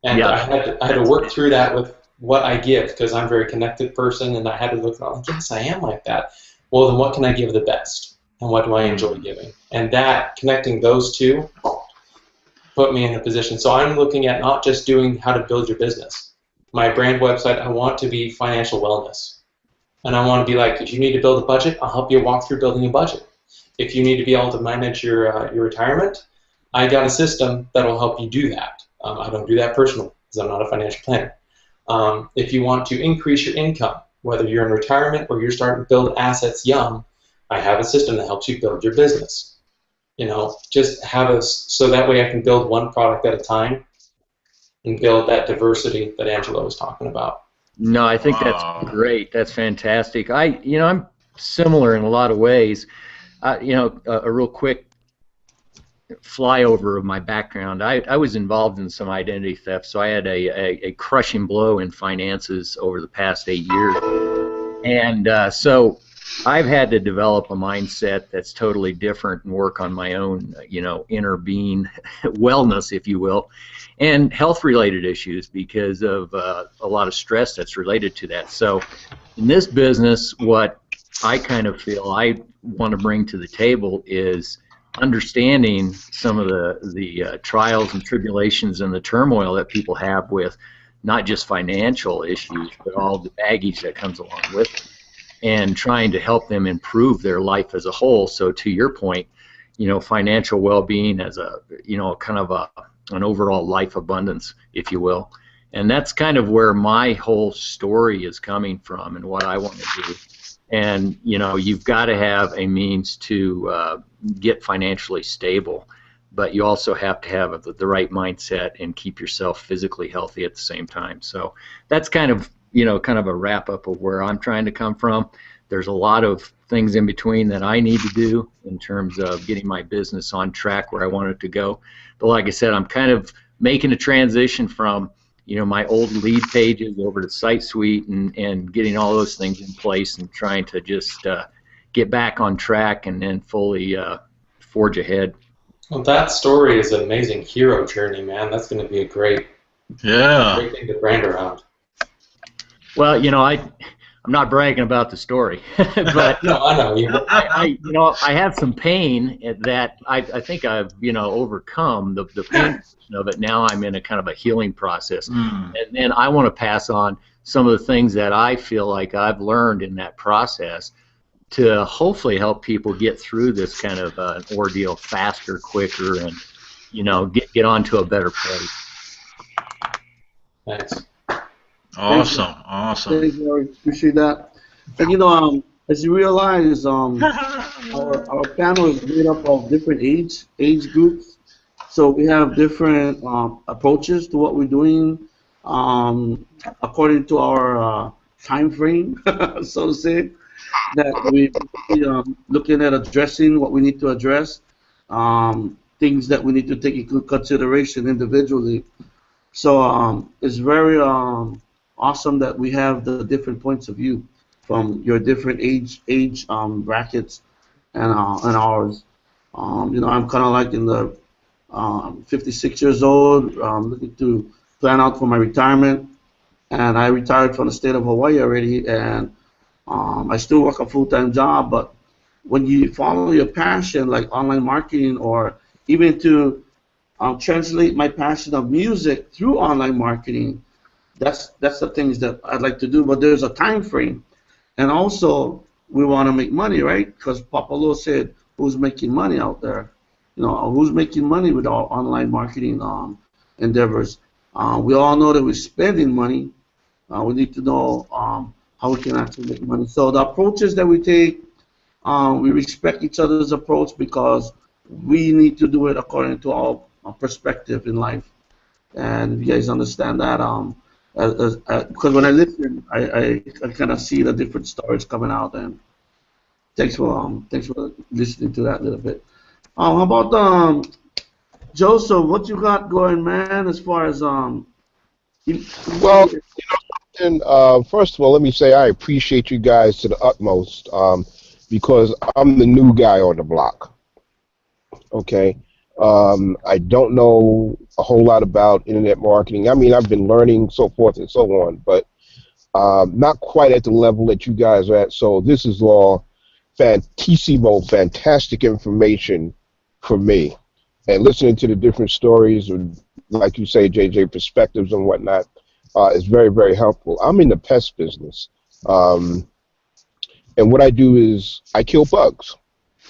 And I had to work through that with what I give, because I'm a very connected person, and I had to look at, yes, I am like that. Well, then what can I give the best? And what do I enjoy giving? And that, connecting those two, put me in a position. So I'm looking at not just doing how to build your business. My brand website, I want to be financial wellness. And I want to be like, if you need to build a budget, I'll help you walk through building a budget. If you need to be able to manage your retirement, I got a system that will help you do that. I don't do that personally because I'm not a financial planner. If you want to increase your income, whether you're in retirement or you're starting to build assets young, I have a system that helps you build your business. You know, just have a, so that way I can build one product at a time and build that diversity that Angela was talking about. No, I think that's great. That's fantastic. I'm similar in a lot of ways. A real quick flyover of my background. I was involved in some identity theft, so I had a crushing blow in finances over the past 8 years. And so I've had to develop a mindset that's totally different and work on my own, inner being, wellness, if you will, and health-related issues because of a lot of stress that's related to that. So in this business, what I kind of feel I want to bring to the table is understanding some of the trials and tribulations and the turmoil that people have with not just financial issues, but all the baggage that comes along with it, and trying to help them improve their life as a whole. So to your point, financial well-being as a, kind of an overall life abundance, if you will. And that's kind of where my whole story is coming from and what I want to do. And, you've got to have a means to get financially stable, but you also have to have the right mindset and keep yourself physically healthy at the same time. So that's kind of a wrap-up of where I'm trying to come from. There's a lot of things in between that I need to do in terms of getting my business on track where I want it to go. But like I said, I'm kind of making a transition from my old lead pages over to SiteSuite and getting all those things in place and trying to just get back on track and then fully forge ahead. Well, that story is an amazing hero journey, man. That's going to be a great thing to brand around. Well, I'm not bragging about the story, but no, I know. I have some pain that I think I've overcome the pain of it. Now I'm in a kind of a healing process, and then I want to pass on some of the things that I feel like I've learned in that process to hopefully help people get through this kind of ordeal faster, quicker, and get onto a better place. Thanks. Awesome. Thanks, Larry. Appreciate that. And as you realize, our panel is made up of different age groups. So we have different approaches to what we're doing according to our time frame, so to say. That we looking at addressing what we need to address, things that we need to take into consideration individually. So it's very awesome that we have the different points of view from your different age brackets and ours. I'm kind of like in the 56 years old, looking to plan out for my retirement, and I retired from the state of Hawaii already, and I still work a full-time job. But when you follow your passion, like online marketing, or even to translate my passion of music through online marketing, that's the things that I'd like to do. But there's a time frame, and also we want to make money, right? Because Papa Lo said, "Who's making money out there? Who's making money with our online marketing endeavors?" We all know that we're spending money. We need to know how we can actually make money. So the approaches that we take, we respect each other's approach because we need to do it according to our perspective in life. And you guys understand that, because when I listen, I kind of see the different stories coming out. And thanks for listening to that a little bit. How about Joseph? What you got going, man? As far as Well, and first of all, let me say I appreciate you guys to the utmost because I'm the new guy on the block. Okay, I don't know a whole lot about internet marketing. I mean, I've been learning, so forth and so on, but not quite at the level that you guys are at. So this is all fantastic information for me. And listening to the different stories, or like you say, JJ, perspectives and whatnot, is very, very helpful. I'm in the pest business, and what I do is I kill bugs.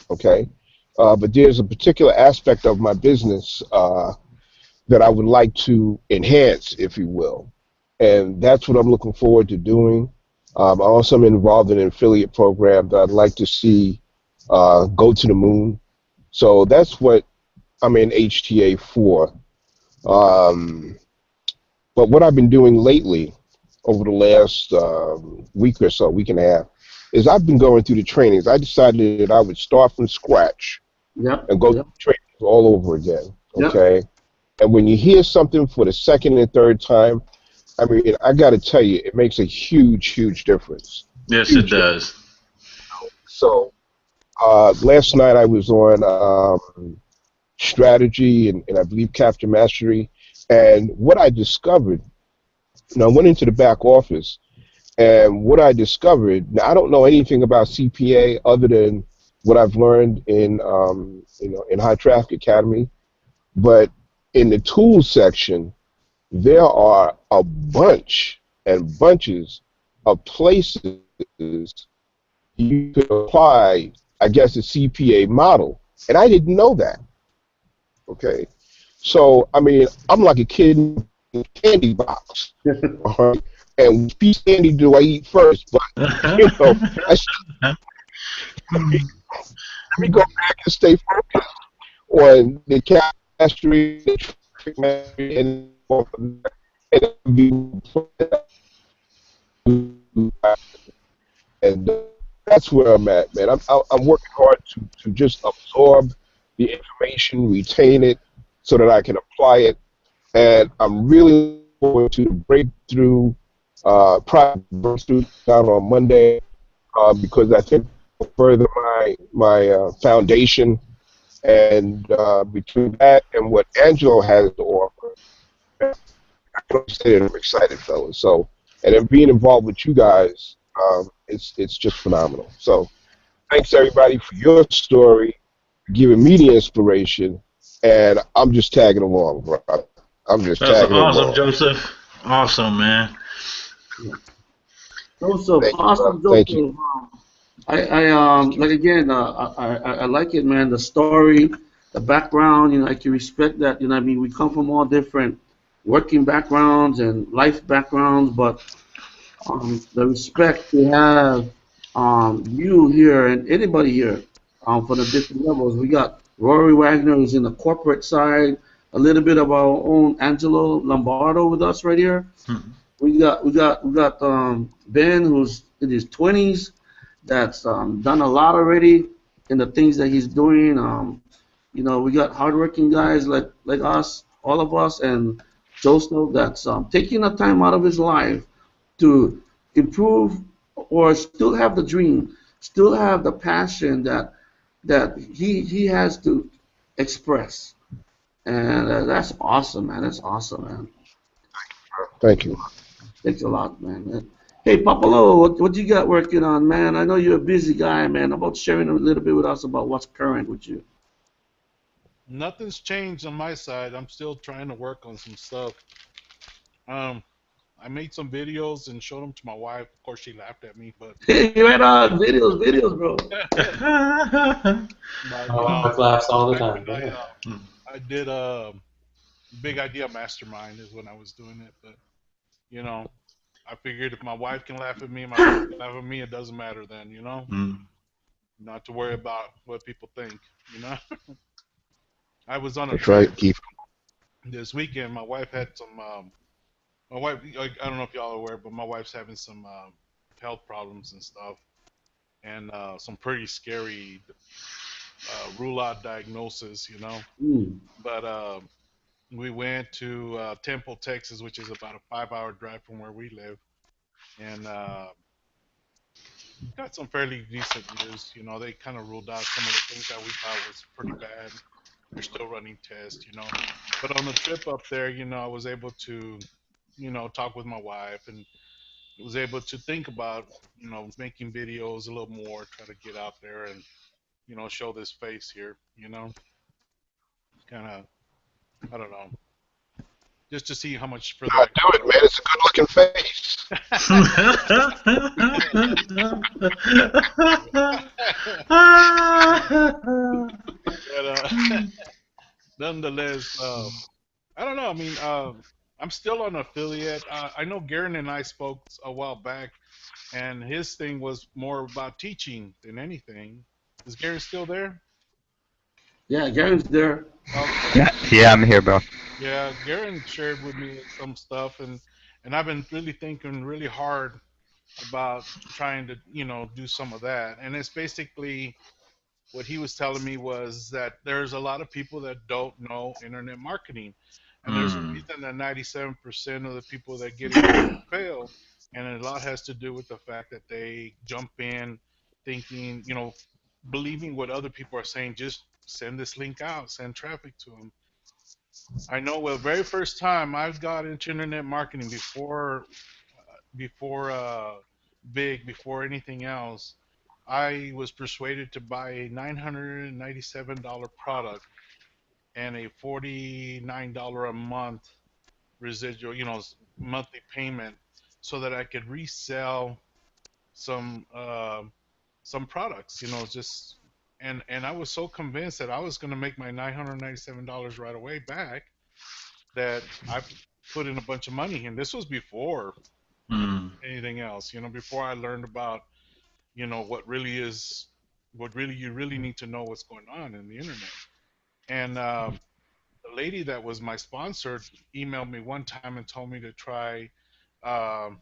Okay, but there's a particular aspect of my business that I would like to enhance, if you will. And that's what I'm looking forward to doing. I also am involved in an affiliate program that I'd like to see go to the moon. So that's what I'm in HTA for. Um, but what I've been doing lately, over the last week or so, week and a half, is I've been going through the trainings. I decided that I would start from scratch Yep. and go Yep. through trainings all over again. Yep. Okay. And when you hear something for the second and third time, I mean, I got to tell you, it makes a huge, huge difference. Yes, it Huge does. So last night I was on strategy and I believe capture mastery, and what I discovered. Now I went into the back office, and what I discovered. Now I don't know anything about CPA other than what I've learned in in High Traffic Academy, but in the tools section there are a bunch and bunches of places you could apply, I guess, the CPA model. And I didn't know that. Okay. So, I mean, I'm like a kid in a candy box. All right. And which piece of candy do I eat first? But, I still, let me go back and stay focused on the chemistry, the trick mastery, and and that's where I'm at, man. I'm working hard to just absorb the information, retain it, so that I can apply it, and I'm really going to breakthrough, project breakthrough down on Monday, because I think further my foundation, and between that and what Angelo has to offer, I can say that I'm excited, fellas. So, and then being involved with you guys, it's just phenomenal. So, thanks everybody for your story, giving me the inspiration, and I'm just tagging along, bro. I'm just That's tagging awesome, along. Joseph. Awesome, man. Joseph, Thank you, awesome, bro. Thank you. Joseph. Like again, I like it, man. The story, the background, like you respect that. I mean, we come from all different working backgrounds and life backgrounds, but the respect we have, you here and anybody here, for the different levels. We got Rory Wagner, who's in the corporate side. A little bit of our own Angelo Lombardo with us right here. We got Ben, who's in his 20s, that's done a lot already in the things that he's doing. We got hardworking guys like us, all of us, and Joseph that's taking the time out of his life to improve or still have the dream, still have the passion that he has to express. And that's awesome, man. That's awesome, man. Thank you. Thanks a lot, man. Hey, Papalo, what you got working on, man? I know you're a busy guy, man. How about sharing a little bit with us about what's current with you? Nothing's changed on my side. I'm still trying to work on some stuff. I made some videos and showed them to my wife. Of course, she laughed at me, but Hey, right on. Videos, bro. but, My wife laughs all the time. I did a big idea mastermind is when I was doing it, but I figured if my wife can laugh at me, my wife can laugh at me, it doesn't matter then, not to worry about what people think, I was on a That's trip right, Keith. this weekend. My wife had some, my wife, I don't know if y'all are aware, but my wife's having some health problems and stuff, and some pretty scary rule out diagnosis, but we went to Temple, Texas, which is about a 5-hour drive from where we live, and got some fairly decent news. They kind of ruled out some of the things that we thought was pretty bad. They're still running tests, But on the trip up there, I was able to, talk with my wife and was able to think about, making videos a little more, try to get out there and, show this face here, kind of, I don't know, just to see how much further I Do it, man. It's a good-looking face. But nonetheless, I don't know. I mean, I'm still an affiliate. I know Garen and I spoke a while back, and his thing was more about teaching than anything. Is Garen still there? Yeah, Garen's there. Okay. Yeah, I'm here, bro. Yeah, Garen shared with me some stuff, and I've been really thinking really hard about trying to, do some of that. And it's basically what he was telling me was that there's a lot of people that don't know internet marketing, and there's a Mm. reason that 97% of the people that get into it fail, and a lot has to do with the fact that they jump in thinking, believing what other people are saying. Just send this link out, send traffic to them. I know. Well, the very first time I got into internet marketing before big, before anything else, I was persuaded to buy a $997 product and a $49 a month residual, monthly payment, so that I could resell some some products, just and I was so convinced that I was going to make my $997 right away back that I put in a bunch of money, and this was before Mm. anything else, before I learned about, what really is, what really you really need to know what's going on in the internet. And the lady that was my sponsor emailed me one time and told me to try um,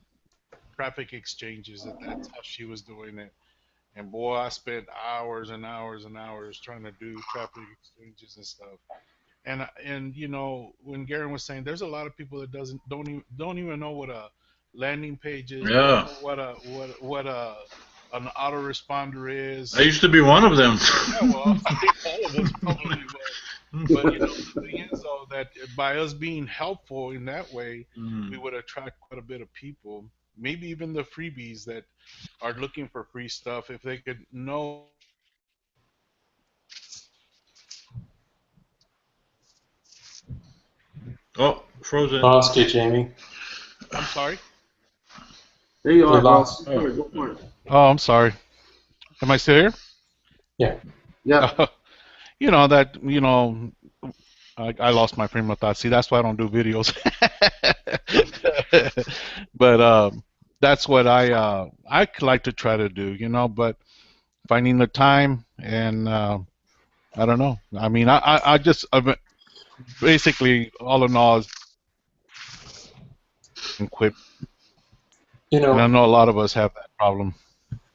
traffic exchanges. That's how she was doing it. And boy, I spent hours and hours and hours trying to do traffic exchanges and stuff. And when Garen was saying, there's a lot of people that don't even know what a landing page is, don't Yeah. know what a an autoresponder is. I used to be one of them. Yeah, well, I think all of us probably will. But the thing is though that by us being helpful in that way, we Mm. would attract quite a bit of people. Maybe even the freebies that are looking for free stuff, if they could know. Oh, frozen. Lost you, Jamie. I'm sorry. There you We are, bro. lost. Sorry, go for it. Oh, I'm sorry. Am I still here? Yeah. Yeah. I lost my frame of thought. See, that's why I don't do videos. But that's what I like to try to do, but finding the time and I don't know. I mean, I've basically all in all is quit, You and I know, know a lot of us have that problem.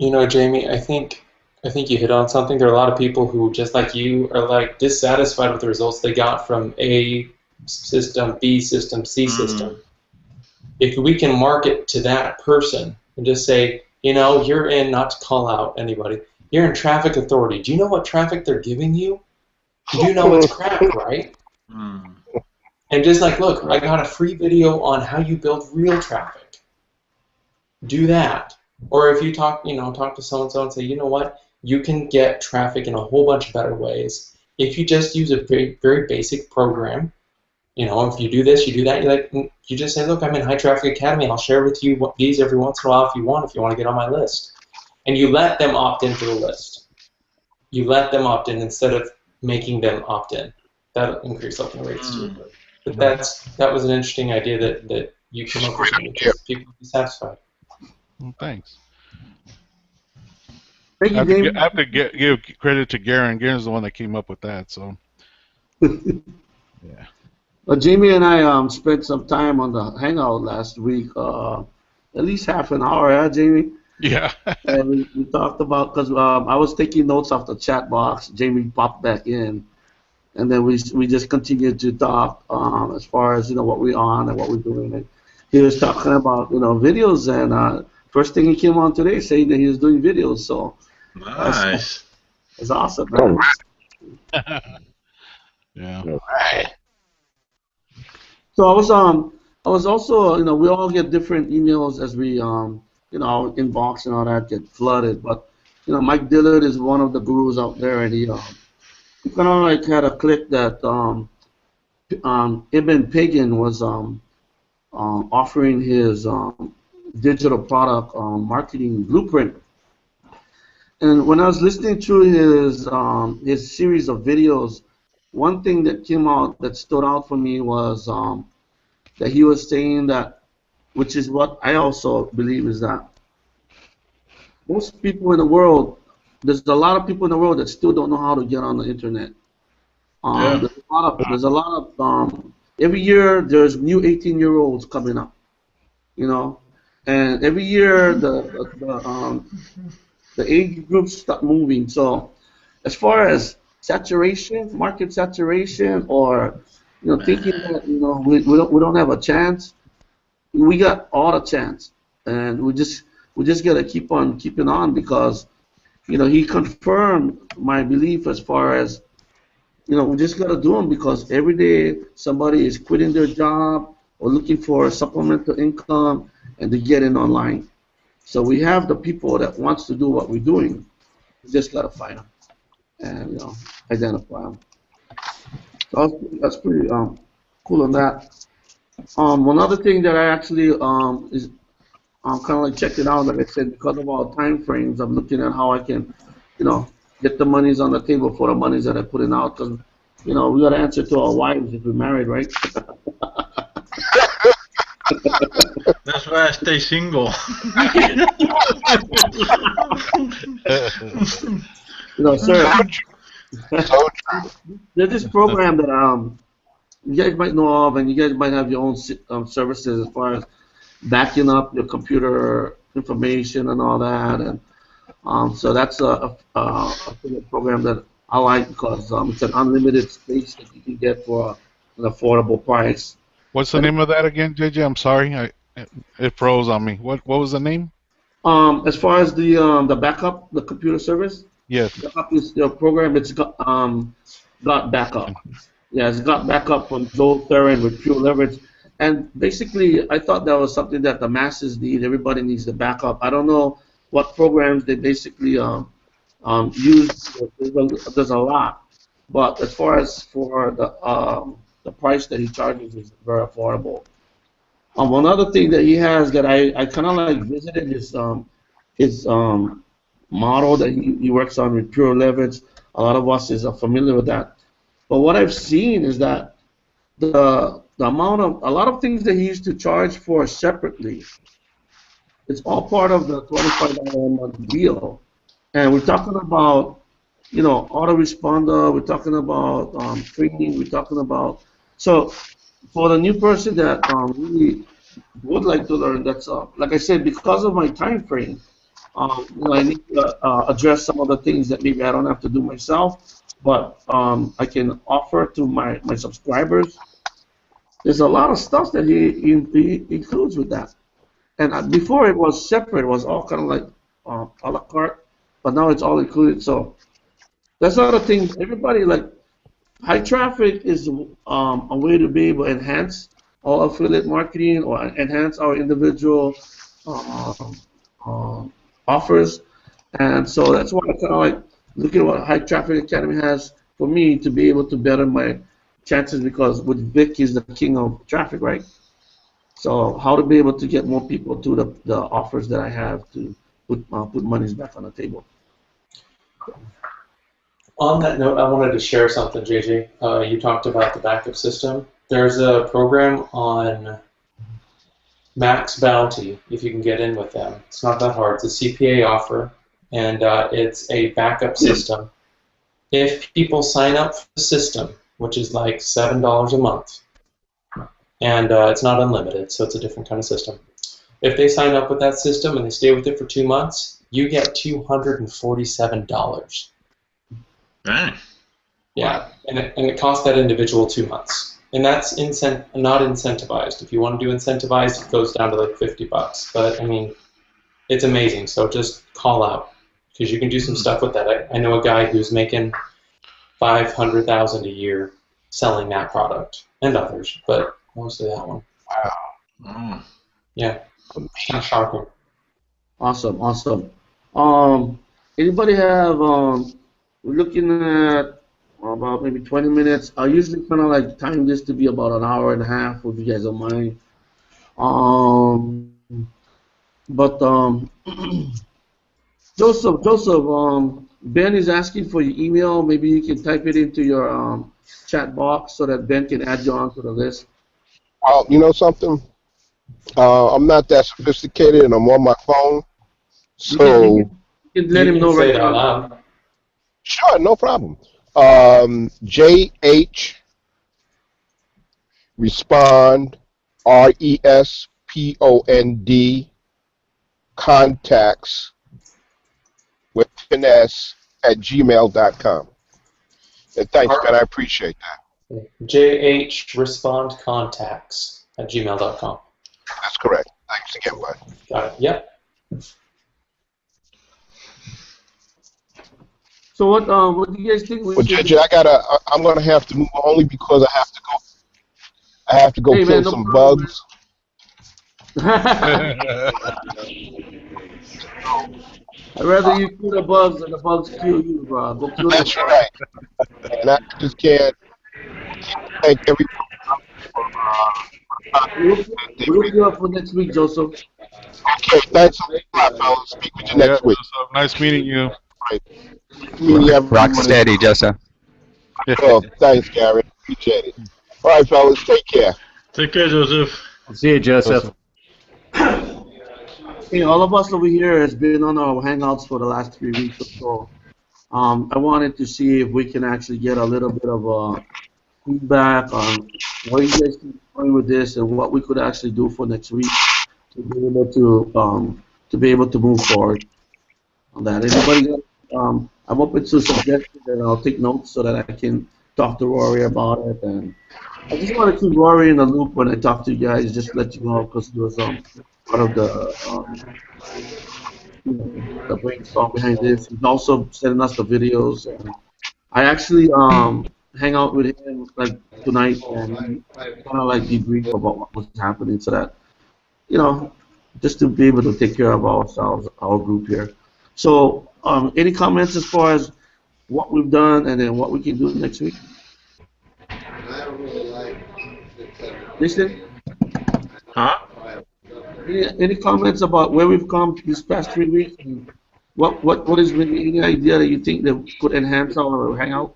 Jamie, I think you hit on something. There are a lot of people who, just like you, are like dissatisfied with the results they got from A system, B system, C system. If we can market to that person and just say, you're in, not to call out anybody, you're in traffic authority. Do you know what traffic they're giving you? You do know it's crap, right? Mm. And just like, look, I got a free video on how you build real traffic. Do that. Or if you talk to so-and-so and say, you know what, you can get traffic in a whole bunch of better ways. If you just use a very, very basic program, if you do this, you do that, you just say, look, I'm in High Traffic Academy. I'll share with you these every once in a while if you want to get on my list. And you let them opt into the list. You let them opt in instead of making them opt in. That'll increase open rates too. But that was an interesting idea that you came up with, because people will be satisfied. Well, thanks. Thank you, Jamie. I have to give credit to Garen. Garen's the one that came up with that. So, yeah. Well, Jamie and I spent some time on the Hangout last week, at least half an hour, yeah, Jamie? Yeah. And we talked about, because I was taking notes off the chat box. Jamie popped back in, and then we just continued to talk as far as what we're on and what we're doing. And he was talking about videos, and first thing he came on today saying that he was doing videos. So Nice. it's awesome, man. Yeah. So I was also, we all get different emails as we, our inbox and all that get flooded. But, Mike Dillard is one of the gurus out there, and he kind of like had a click that Ibn Pagan was offering his digital product marketing blueprint. And when I was listening to his series of videos, one thing that came out that stood out for me was that he was saying that, which is what I also believe, is that most people in the world, there's a lot of people in the world that still don't know how to get on the internet. Yeah. There's a lot of every year there's new 18-year-olds coming up, you know, and every year the age groups start moving. So as far as saturation, market saturation, or thinking that we don't have a chance, we got all the chance, and we just gotta keep on keeping on because he confirmed my belief as far as we just gotta do them because every day somebody is quitting their job or looking for supplemental income and they get in online. So we have the people that wants to do what we're doing. We just gotta find them and identify them. So that's pretty cool on that. One other thing that I actually is kind of like checking out, like I said, because of our time frames, I'm looking at how I can, get the monies on the table for the monies that I put in out because, we got to answer to our wives if we're married, right? That's why I stay single. Sir, So true. there's this program that you guys might know of, and you guys might have your own services as far as backing up your computer information and all that, and so that's a program that I like because it's an unlimited space that you can get for an affordable price. What's the name of that again, JJ? I'm sorry, it froze on me. What was the name? As far as the backup, the computer service, Yes. backup is the program. It's got backup. Yeah, it's got backup from Joe Theron with pure leverage. And basically, I thought that was something that the masses need. Everybody needs the backup. I don't know what programs they basically use. There's a lot, but as far as for the price that he charges is very affordable. One other thing that he has that I kind of like visited his model that he works on with pure leverage. A lot of us is familiar with that. But what I've seen is that the amount of a lot of things that he used to charge for separately, it's all part of the $25 a month deal. And we're talking about, autoresponder, we're talking about training, we're talking about. So for the new person that really would like to learn, that's like I said, because of my time frame, I need to address some of the things that maybe I don't have to do myself, but I can offer to my subscribers. There's a lot of stuff that he includes with that. And before it was separate, it was all kind of like a la carte, but now it's all included. So that's another thing. Everybody like high traffic is a way to be able to enhance our affiliate marketing or enhance our individual uh, uh, offers. And so that's why I kind of like looking at what High Traffic Academy has for me to be able to better my chances because with Vic he's the king of traffic, right? So how to be able to get more people to the offers that I have to put monies back on the table. On that note, I wanted to share something, JJ. You talked about the backup system. There's a program on Max Bounty, if you can get in with them. It's not that hard. It's a CPA offer, and it's a backup system. If people sign up for the system, which is like $7 a month, and it's not unlimited, so it's a different kind of system. If they sign up with that system and they stay with it for 2 months, you get $247. Dang. Yeah, and it costs that individual 2 months. And that's not incentivized. If you want to do incentivized, it goes down to like $50. But, I mean, it's amazing. So just call out because you can do some stuff with that. I know a guy who's making $500,000 a year selling that product and others, but mostly that one. Oh. Yeah, kind of shocking. Awesome. Anybody have we're looking at about maybe 20 minutes. I usually kind of like time this to be about an hour and a half, if you guys don't mind. But Joseph, Ben is asking for your email. Maybe you can type it into your chat box so that Ben can add you onto the list. You know something? I'm not that sophisticated, and I'm on my phone. So You can let him know say right it out now. loud. sure, no problem. JH respond RESPOND contacts with finesse at gmail.com. And thanks, Ben. I appreciate that. jhrespondcontacts@gmail.com. That's correct. Thanks again, bud. Got it. Yep. So what do you guys think we Well, should JJ, I'm gonna have to move only because I have to go Hey, kill man, no some problem, bugs. I'd rather you kill the bugs than the bugs kill you, bro. Go kill the That's bugs. right. And I just can't thank everyone for We'll look you up for next week, Joseph. Okay, thanks a lot, fellas. Speak with you next week. Joseph, nice meeting you. Right. Meeting everyone. Rock steady, Joseph. Oh, thanks, Gary. Appreciate it. All right, fellas. Take care. Take care, Joseph. See you, Joseph. Hey, all of us over here has been on our hangouts for the last 3 weeks or so. I wanted to see if we can actually get a little bit of feedback on what you guys think going with this and what we could actually do for next week to be able to move forward on that. Anybody got, I'm open to suggestions and I'll take notes so that I can talk to Rory about it. And I just want to keep Rory in the loop when I talk to you guys, just to let you know, because he was part of the brainstorm behind this. He's also sending us the videos. And I actually hang out with him like tonight and we kind of like debrief about what was happening so that, just to be able to take care of ourselves, our group here. So, any comments as far as what we've done and then what we can do next week? Listen? Huh? Any comments about where we've come this past 3 weeks? And what is maybe any idea that you think that could enhance our hangout?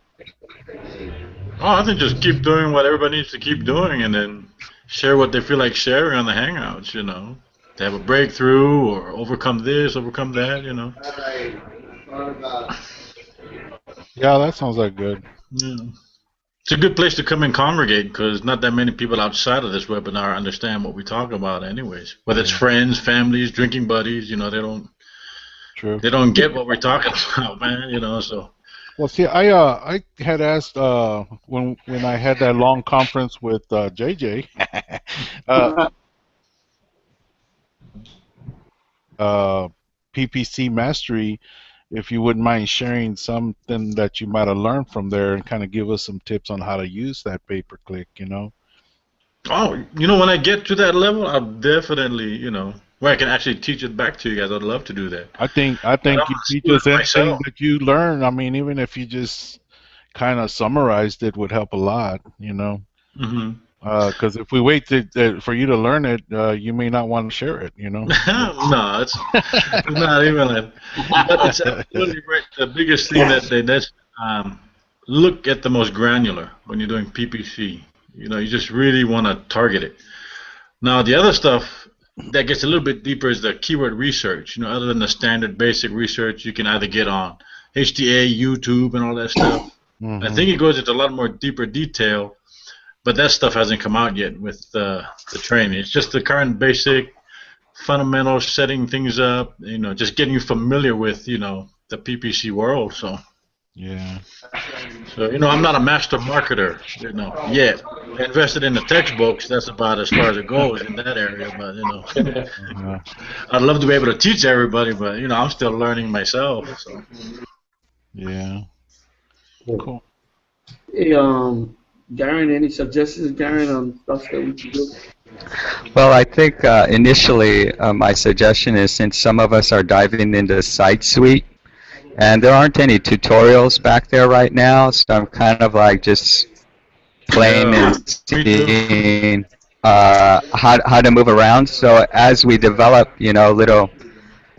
Oh, I think just keep doing what everybody needs to keep doing, and then share what they feel like sharing on the hangouts. To have a breakthrough or overcome this, overcome that. Yeah, that sounds like good. Yeah. It's a good place to come and congregate because not that many people outside of this webinar understand what we talk about, anyways. Whether it's friends, families, drinking buddies, they don't. True. They don't get what we're talking about, man. So. Well, see, I had asked when I had that long conference with JJ. PPC Mastery, if you wouldn't mind sharing something that you might have learned from there and kind of give us some tips on how to use that pay-per-click, Oh, when I get to that level, I'll definitely, where I can actually teach it back to you guys. I'd love to do that. I think you teach us anything that you learn. I mean, even if you just kind of summarized it, would help a lot, Mm-hmm. Because if we wait for you to learn it, you may not want to share it, No, it's not even that. But it's absolutely right. The biggest thing that's look at the most granular when you're doing PPC. You just really want to target it. Now, the other stuff that gets a little bit deeper is the keyword research. Other than the standard basic research you can either get on HTA, YouTube, and all that stuff. Mm-hmm. I think it goes into a lot more deeper detail. But that stuff hasn't come out yet with the training. It's just the current basic fundamentals, setting things up, just getting you familiar with, the PPC world. So, yeah. So, I'm not a master marketer, yet. I invested in the textbooks. That's about as far as it goes in that area. But, I'd love to be able to teach everybody, but, I'm still learning myself. So. Yeah. Cool. Hey, Garen, any suggestions, Garen, on stuff that we can do? Well, I think initially my suggestion is since some of us are diving into Site Suite, and there aren't any tutorials back there right now, so I'm kind of like just playing and seeing how to move around. So as we develop, little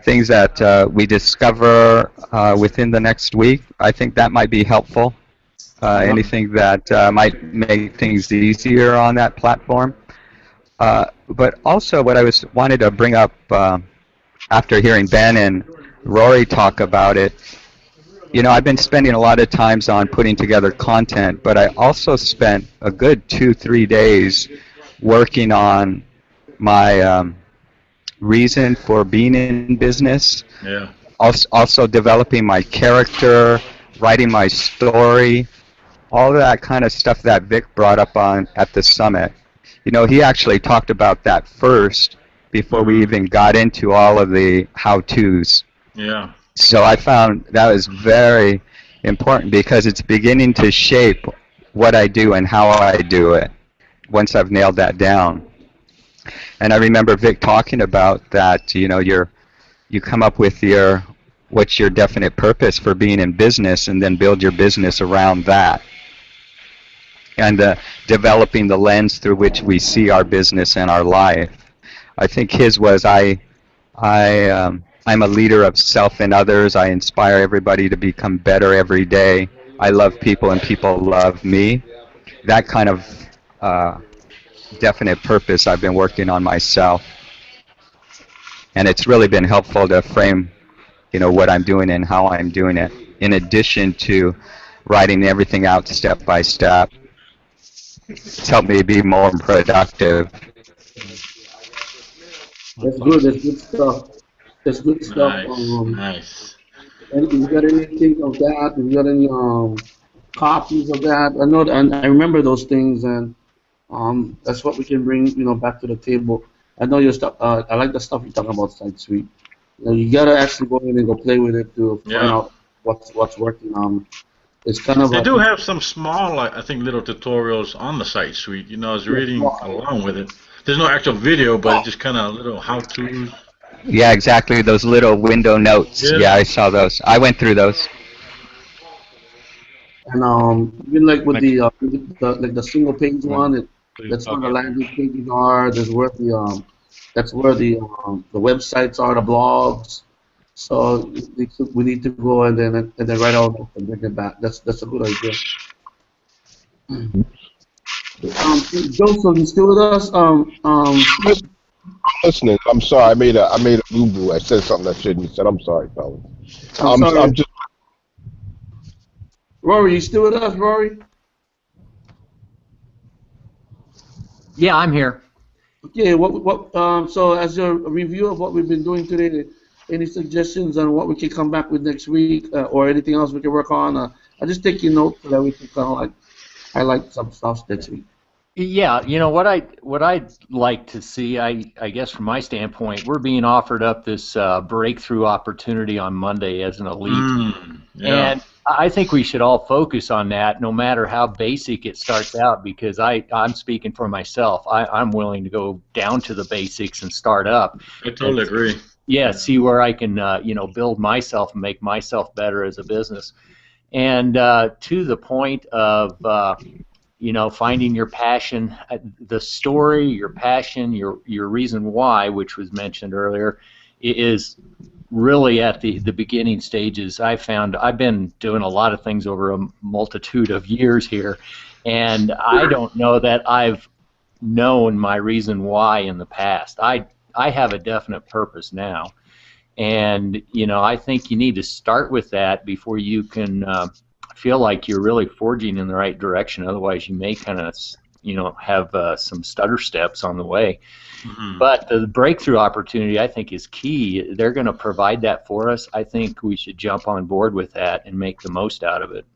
things that we discover within the next week. I think that might be helpful. Anything that might make things easier on that platform. But also, what I wanted to bring up after hearing Ben and Rory talk about it, you know, I've been spending a lot of times on putting together content, but I also spent a good 2-3 days working on my reason for being in business. Yeah. Also developing my character, writing my story, all of that kind of stuff that Vic brought up on at the summit. You know, he actually talked about that first before we even got into all of the how-tos. Yeah. So I found that was very important because it's beginning to shape what I do and how I do it once I've nailed that down. And I remember Vic talking about that, you know, you come up with what's your definite purpose for being in business and then build your business around that. And developing the lens through which we see our business and our life. I think his was I'm a leader of self and others. I inspire everybody to become better every day. I love people and people love me. That kind of definite purpose I've been working on myself. And it's really been helpful to frame, you know, what I'm doing and how I'm doing it, in addition to writing everything out step by step. It's helped me be more productive. That's good. That's good stuff. That's good stuff. Nice. And if you got anything of that, if you got any copies of that, I know, and I remember those things, and that's what we can bring, you know, back to the table. I know your stuff. I like the stuff you're talking about, Site Suite. You know, you gotta actually go in and go play with it to find out what's working. It's kind of. They do have some small, I think, little tutorials on the Site Suite. You know, I was reading along with it. There's no actual video, but it's just kind of little how-tos. Yeah, exactly. Those little window notes. Yeah, I saw those. I went through those. And even like with the like the single page one, that's where the landing pages are. There's where that's where the websites are, the blogs. So we need to go and then write all that and bring it back. That's a good idea. Joseph, you still with us? Listening. I'm sorry. I made a boo-boo. I said something I shouldn't have said. I'm sorry, fellas. I'm just. Rory, you still with us, Rory? Yeah, I'm here. Okay. So as your review of what we've been doing today, any suggestions on what we can come back with next week, or anything else we can work on? I'll just take your notes so that we can kind of like highlight some stuff next week. Yeah, you know what I'd like to see, I guess from my standpoint, we're being offered up this breakthrough opportunity on Monday as an elite, and I think we should all focus on that, no matter how basic it starts out. Because I'm speaking for myself. I'm willing to go down to the basics and start up. I totally agree. Yeah, see where I can you know, build myself and make myself better as a business, and to the point of you know, finding your passion, the story, your passion, your reason why, which was mentioned earlier, is really at the beginning stages. I've been doing a lot of things over a multitude of years here, and I don't know that I've known my reason why in the past. I have a definite purpose now, and you know, I think you need to start with that before you can feel like you're really forging in the right direction. Otherwise, you may kind of, you know, have some stutter steps on the way. But the breakthrough opportunity, I think, is key. They're going to provide that for us. I think we should jump on board with that and make the most out of it.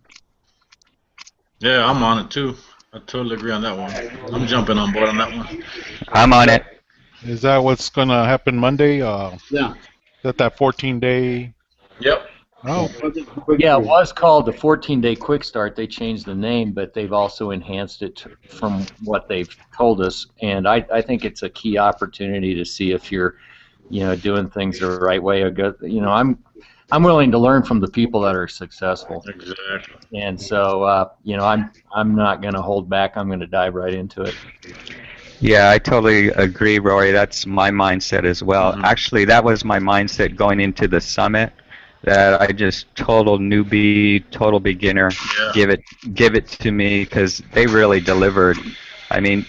Yeah, I'm on it too. I totally agree on that one. I'm jumping on board on that one. I'm on it. Is that what's going to happen Monday? Yeah. That 14-day? Yep. Oh. Yeah, it was called the 14-day quick start. They changed the name, but they've also enhanced it from what they've told us. And I think it's a key opportunity to see if you're, you know, doing things the right way. Or good. You know, I'm willing to learn from the people that are successful. Exactly. And so, you know, I'm not going to hold back. I'm going to dive right into it. Yeah, I totally agree, Rory. That's my mindset as well. Mhm. Actually, that was my mindset going into the summit. That I just total newbie, total beginner. Yeah. Give it, give it to me because they really delivered. I mean,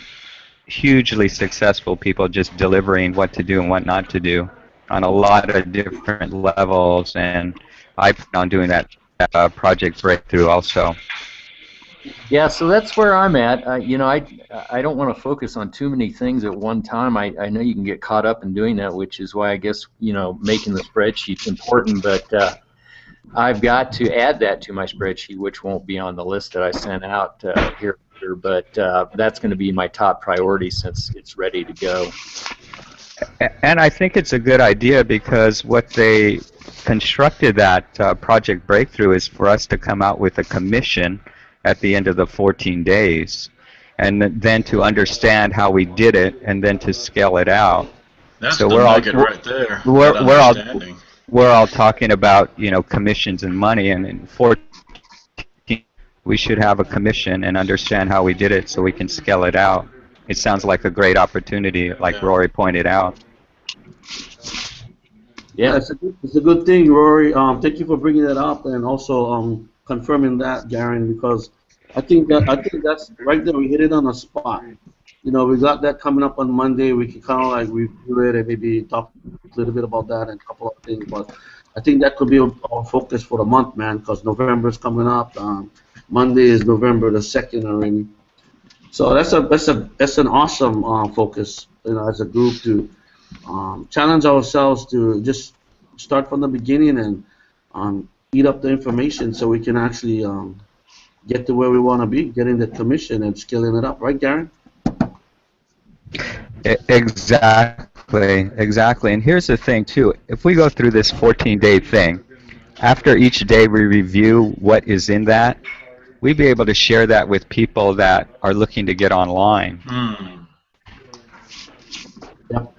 hugely successful people just delivering what to do and what not to do on a lot of different levels. And I plan on doing that project breakthrough also. Yeah, so that's where I'm at. You know, I don't want to focus on too many things at one time. I know you can get caught up in doing that, which is why I guess, you know, making the spreadsheet's important. But I've got to add that to my spreadsheet, which won't be on the list that I sent out here. But that's going to be my top priority since it's ready to go. And I think it's a good idea because what they constructed that project breakthrough is for us to come out with a commission at the end of the 14 days, and then to understand how we did it, and then to scale it out. That's So the nugget right there. we're That we're all understanding. we're all talking about, you know, commissions and money, and in 14 we should have a commission and understand how we did it so we can scale it out. It sounds like a great opportunity, like Yeah. Rory pointed out. Yeah. It's a good thing, Rory. Thank you for bringing that up and also confirming that, Garen, because I think that's right there. We hit it on the spot. You know, we got that coming up on Monday. We can kind of like review it and maybe talk a little bit about that and a couple of things. But I think that could be our focus for the month, man, because November is coming up. Monday is November the 2nd already. So that's an awesome focus, you know, as a group to challenge ourselves to just start from the beginning and eat up the information so we can actually get to where we want to be, getting the commission and scaling it up, right, Garen? Exactly, exactly. And here's the thing too. If we go through this 14-day thing, after each day we review what is in that, we'd be able to share that with people that are looking to get online. Mm. Yep.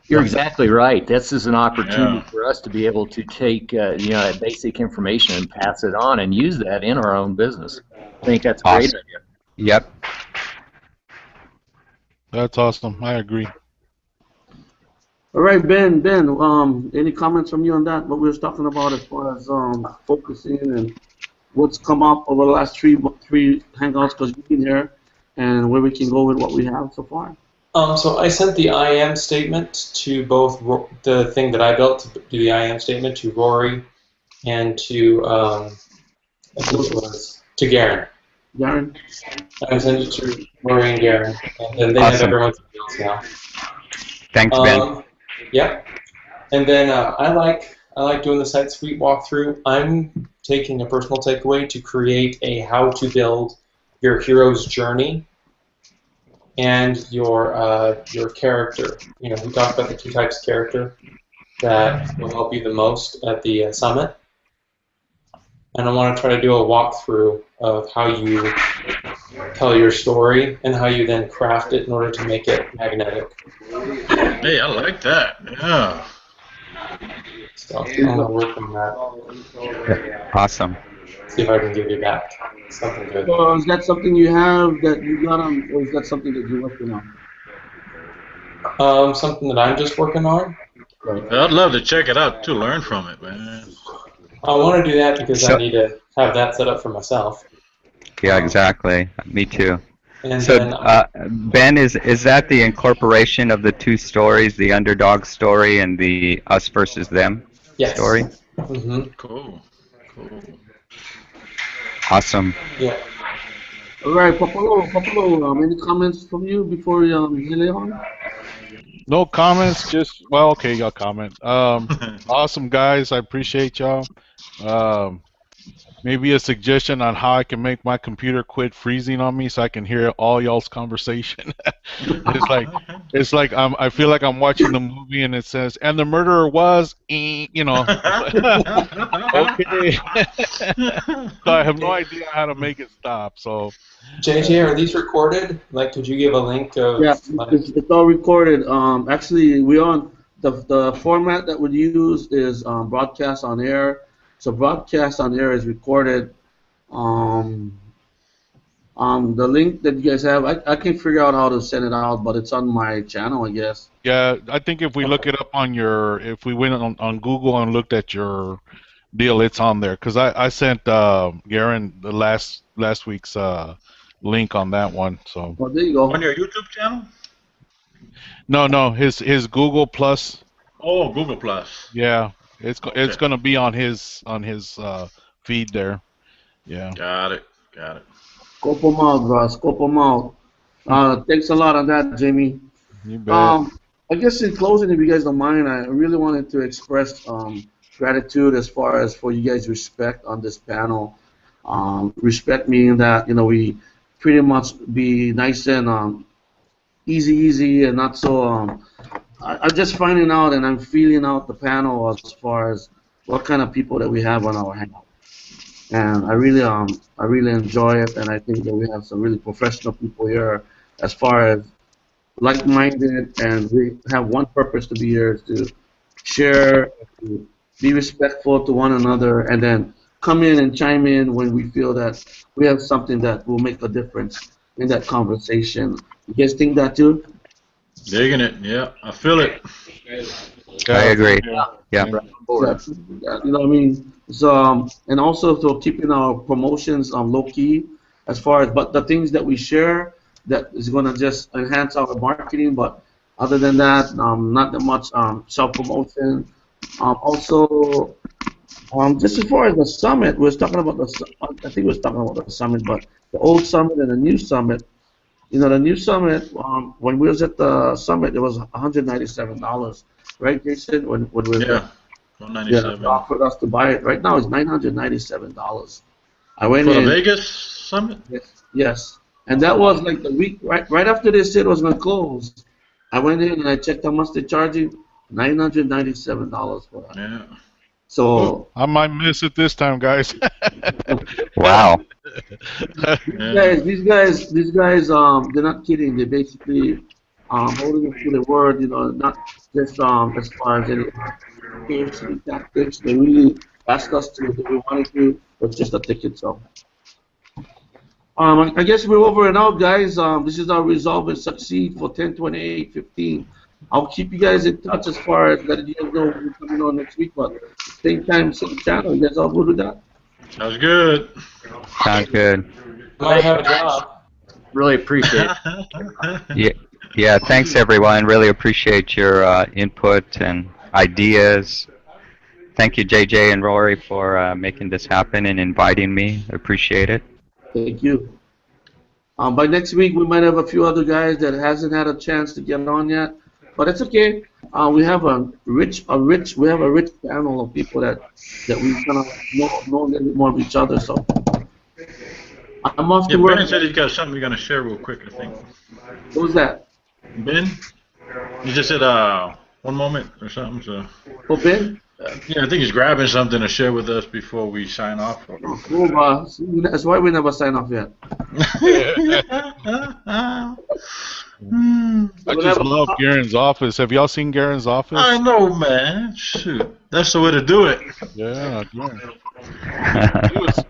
You're exactly right. This is an opportunity Yeah. for us to be able to take you know, that basic information and pass it on and use that in our own business. I think that's a great Awesome. idea. Yep. That's awesome. I agree. All right, Ben, any comments from you on that? What we were talking about as far as focusing and what's come up over the last three hangouts because you've been here, and where we can go with what we have so far. So I sent the IAM statement to both the thing that I built to do the IAM statement to Rory and to I think it was to Garen. Garen? I sent it to Rory and Garen, and then they have Awesome. everyone's emails now. Thanks, Ben. Yep. And then I like doing the site suite walkthrough. I'm taking a personal takeaway to create a how to build your hero's journey and your character. You know, we talked about the 2 types of character that will help you the most at the summit. And I want to try to do a walkthrough of how you tell your story and how you then craft it in order to make it magnetic. Hey, I like that. Yeah. So I'm going to work on that. Awesome. See if I can give you back something good. So is that something you have that you got on, or is that something that you're working on? Something that I'm just working on. Right. I'd love to check it out to learn from it, man. I want to do that because So- I need to have that set up for myself. Yeah, exactly. Me too. And So, then, Ben, is that the incorporation of the 2 stories, the underdog story and the us versus them yes. story? Mm-hmm. Cool. Cool. Awesome. Yeah. All right, Popolo, any comments from you before we lay on? No comments. Just well, okay, y'all comment. Awesome guys. I appreciate y'all. Maybe a suggestion on how I can make my computer quit freezing on me so I can hear all y'all's conversation. it's like I feel like I'm watching the movie and it says, and the murderer was, you know. Okay. So I have no idea how to make it stop. So. JJ, are these recorded? Like, could you give a link of? Yeah, like, it's all recorded. Actually, we on the format that we use is broadcast on air. So broadcast on air is recorded. The link that you guys have, I can't figure out how to send it out, but it's on my channel, I guess. Yeah, I think if we look it up on if we went on Google and looked at your deal, it's on there. Because I sent Garen the last week's link on that one. So. Oh, there you go. On your YouTube channel? No, his Google Plus. Oh, Google Plus. Yeah, it's gonna be on his feed there. Yeah. Got it. Scope them out, bro. Scope them out. Thanks a lot on that, Jamie. You bet. I guess in closing, if you guys don't mind, I really wanted to express gratitude as far as for you guys' respect on this panel. Respect meaning that we pretty much be nice and easy and not so. I'm just finding out and I'm feeling out the panel as far as what kind of people that we have on our hangout. And I really enjoy it, and I think that we have some really professional people here as far as like-minded, and we have one purpose to be here is to share, to be respectful to one another, and then come in and chime in when we feel that we have something that will make a difference in that conversation. You guys think that too? Digging it. Yeah, I feel it. I agree. Yeah. You know what I mean? So, and also so keeping our promotions low key as far as, but the things that we share that is going to just enhance our marketing. But other than that, not that much self promotion. Also, just as far as the summit, we was talking about I think we was talking about the summit, but the old summit and the new summit. The new summit, when we was at the summit, it was $197, right, Jason? When we were Yeah, $197. they offered us to buy it. Right now, it's $997. I went For in. the Vegas summit? Yes. And that was like the week right after they said it was going to close. I went in and I checked how much they're charging. $997 for that. Yeah. So I might miss it this time, guys. Wow. These guys, they're not kidding. They basically holding us to their word. Not just as far as any scarcity tactics. They really asked us to do we wanted to, but just a ticket. So. I guess we're over and out, guys. This is our resolve and succeed for 10/28/15. I'll keep you guys in touch as far as letting you guys know we're coming on next week. But same time, same channel. You guys all good with that? Sounds good. Sounds good. Might have a job. Really appreciate it. Yeah. Thanks, everyone. Really appreciate your input and ideas. Thank you, JJ and Rory, for making this happen and inviting me. Appreciate it. Thank you. By next week, we might have a few other guys that hasn't had a chance to get on yet, but it's okay. We have a rich panel of people that we kind of know a little bit more of each other. So I'm off to work. Ben said he's got something he's gonna share real quick. I think. What was that? Ben, he just said one moment or something. So. Oh, Ben? Yeah, I think he's grabbing something to share with us before we sign off. Oh, that's why we never sign off yet. I just love Garen's office. Have y'all seen Garen's office? I know, man. Shoot, that's the way to do it. Yeah,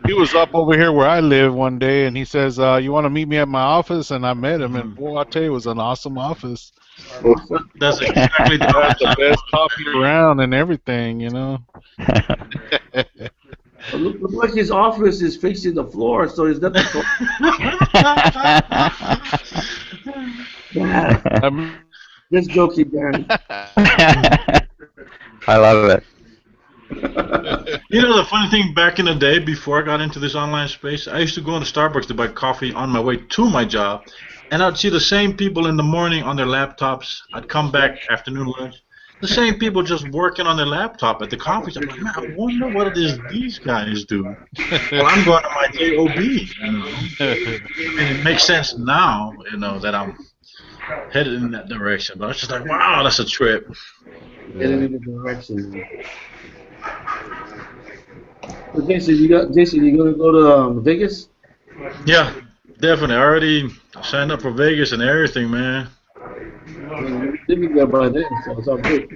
he was up over here where I live one day, and he says, "You want to meet me at my office?" And I met him, and boy, I tell you, it was an awesome office. That's exactly the best coffee around and everything, Look like his office is facing the floor, so he's got the. Yeah. Just joking, Darren. I love it. The funny thing, back in the day, before I got into this online space, I used to go into Starbucks to buy coffee on my way to my job, and I'd see the same people in the morning on their laptops. I'd come back afternoon lunch, the same people just working on their laptop at the coffee shop. I'm like, man, I wonder what it is these guys do. Well, I'm going to my JOB, and it makes sense now, that I'm headed in that direction. But I was just like, wow, that's a trip. Headed in the direction. So Jason, you gonna go to Vegas? Yeah, definitely. I already signed up for Vegas and everything, man. You're living there by then, so it's all good.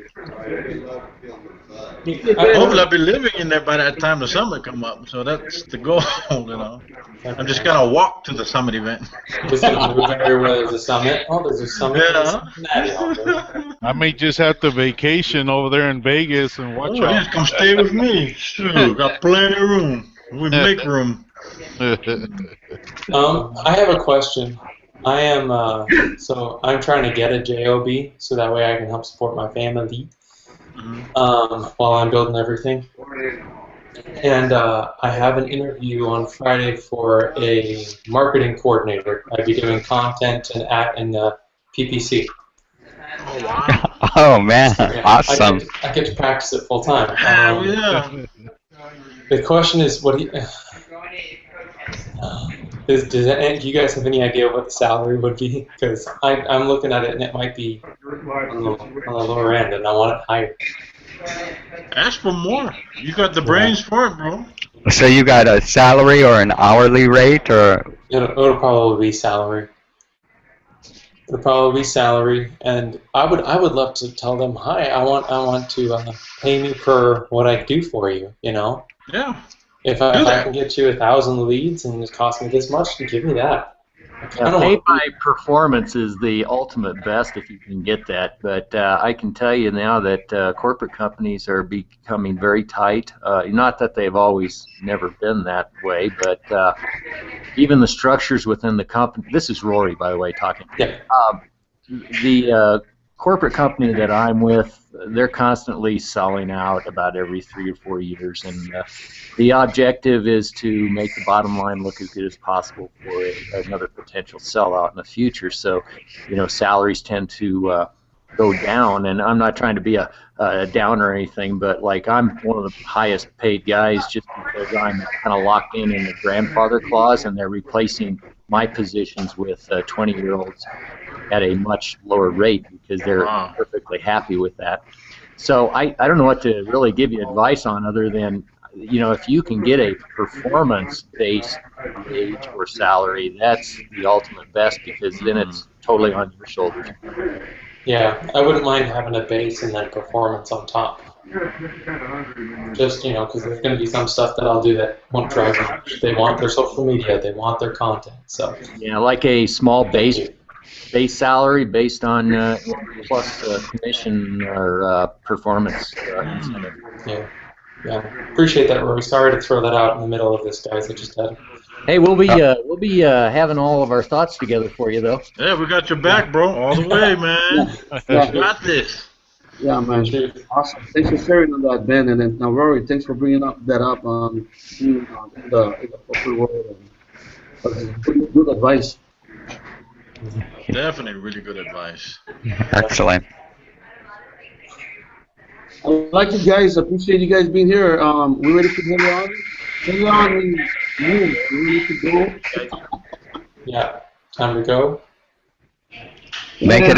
Hopefully I'll be living in there by that time the summit come up. So that's the goal, you know. I'm just gonna walk to the summit event. Just gonna move everywhere there's a summit. Oh, there's a summit in Cincinnati. Yeah. I may just have to vacation over there in Vegas and watch Oh, out. just come stay with me. Shoot, got plenty of room. We make room. I have a question. I am so I'm trying to get a job so that way I can help support my family while I'm building everything. And I have an interview on Friday for a marketing coordinator. I'd be doing content and PPC. Oh wow! Oh man, Yeah, awesome. I get to practice it full time. Oh yeah. The question is, what do you? Do you guys have any idea what the salary would be? Because I'm looking at it and it might be on the lower end, and I want it higher. Ask for more. You got the brains for it, bro. So you got a salary or an hourly rate, or? It'll probably be salary. It'll probably be salary, and I would love to tell them, hi, I want to pay me per what I do for you. You know. Yeah. If I can get you 1,000 leads and it costs me this much, give me that. Pay by performance is the ultimate best if you can get that. But I can tell you now that corporate companies are becoming very tight. Not that they've always never been that way, but even the structures within the company. This is Rory, by the way, talking. Yeah. The corporate company that I'm with, they're constantly selling out about every 3 or 4 years, and the objective is to make the bottom line look as good as possible for another potential sellout in the future. So, salaries tend to go down, and I'm not trying to be a downer or anything, but like I'm one of the highest paid guys just because I'm kind of locked in the grandfather clause, and they're replacing my positions with 20-year-olds at a much lower rate because they're perfectly happy with that. So I don't know what to really give you advice on other than, if you can get a performance-based wage or salary, that's the ultimate best because then it's totally on your shoulders. Yeah, I wouldn't mind having a base and then performance on top. Just, because there's going to be some stuff that I'll do that won't drive much. They want their social media, they want their content, so. Yeah, like a small base salary based on plus commission or performance incentive. Yeah. Appreciate that, Rory. Sorry to throw that out in the middle of this, guys. I just had. Hey, we'll be having all of our thoughts together for you, though. Yeah, we got your back, bro, all the way, man. Yeah. You got this. Yeah, man. Awesome. Thanks for sharing on that, Ben. And then now, Rory, thanks for bringing that up in the corporate world. And, good advice. Definitely really good advice. Excellent. I like you guys. Appreciate you guys being here. We ready to hang on? Hang on and move. We ready to go? Yeah. Time to go. Make it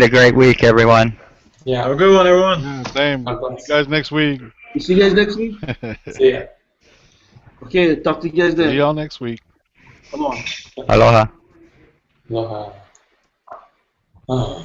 a great week, everyone. Yeah. Have a good one, everyone. Yeah, same. See you guys next week. We'll see you guys next week. See ya. Okay, talk to you guys then. See y'all next week. Come on. Aloha. Aloha. Oh.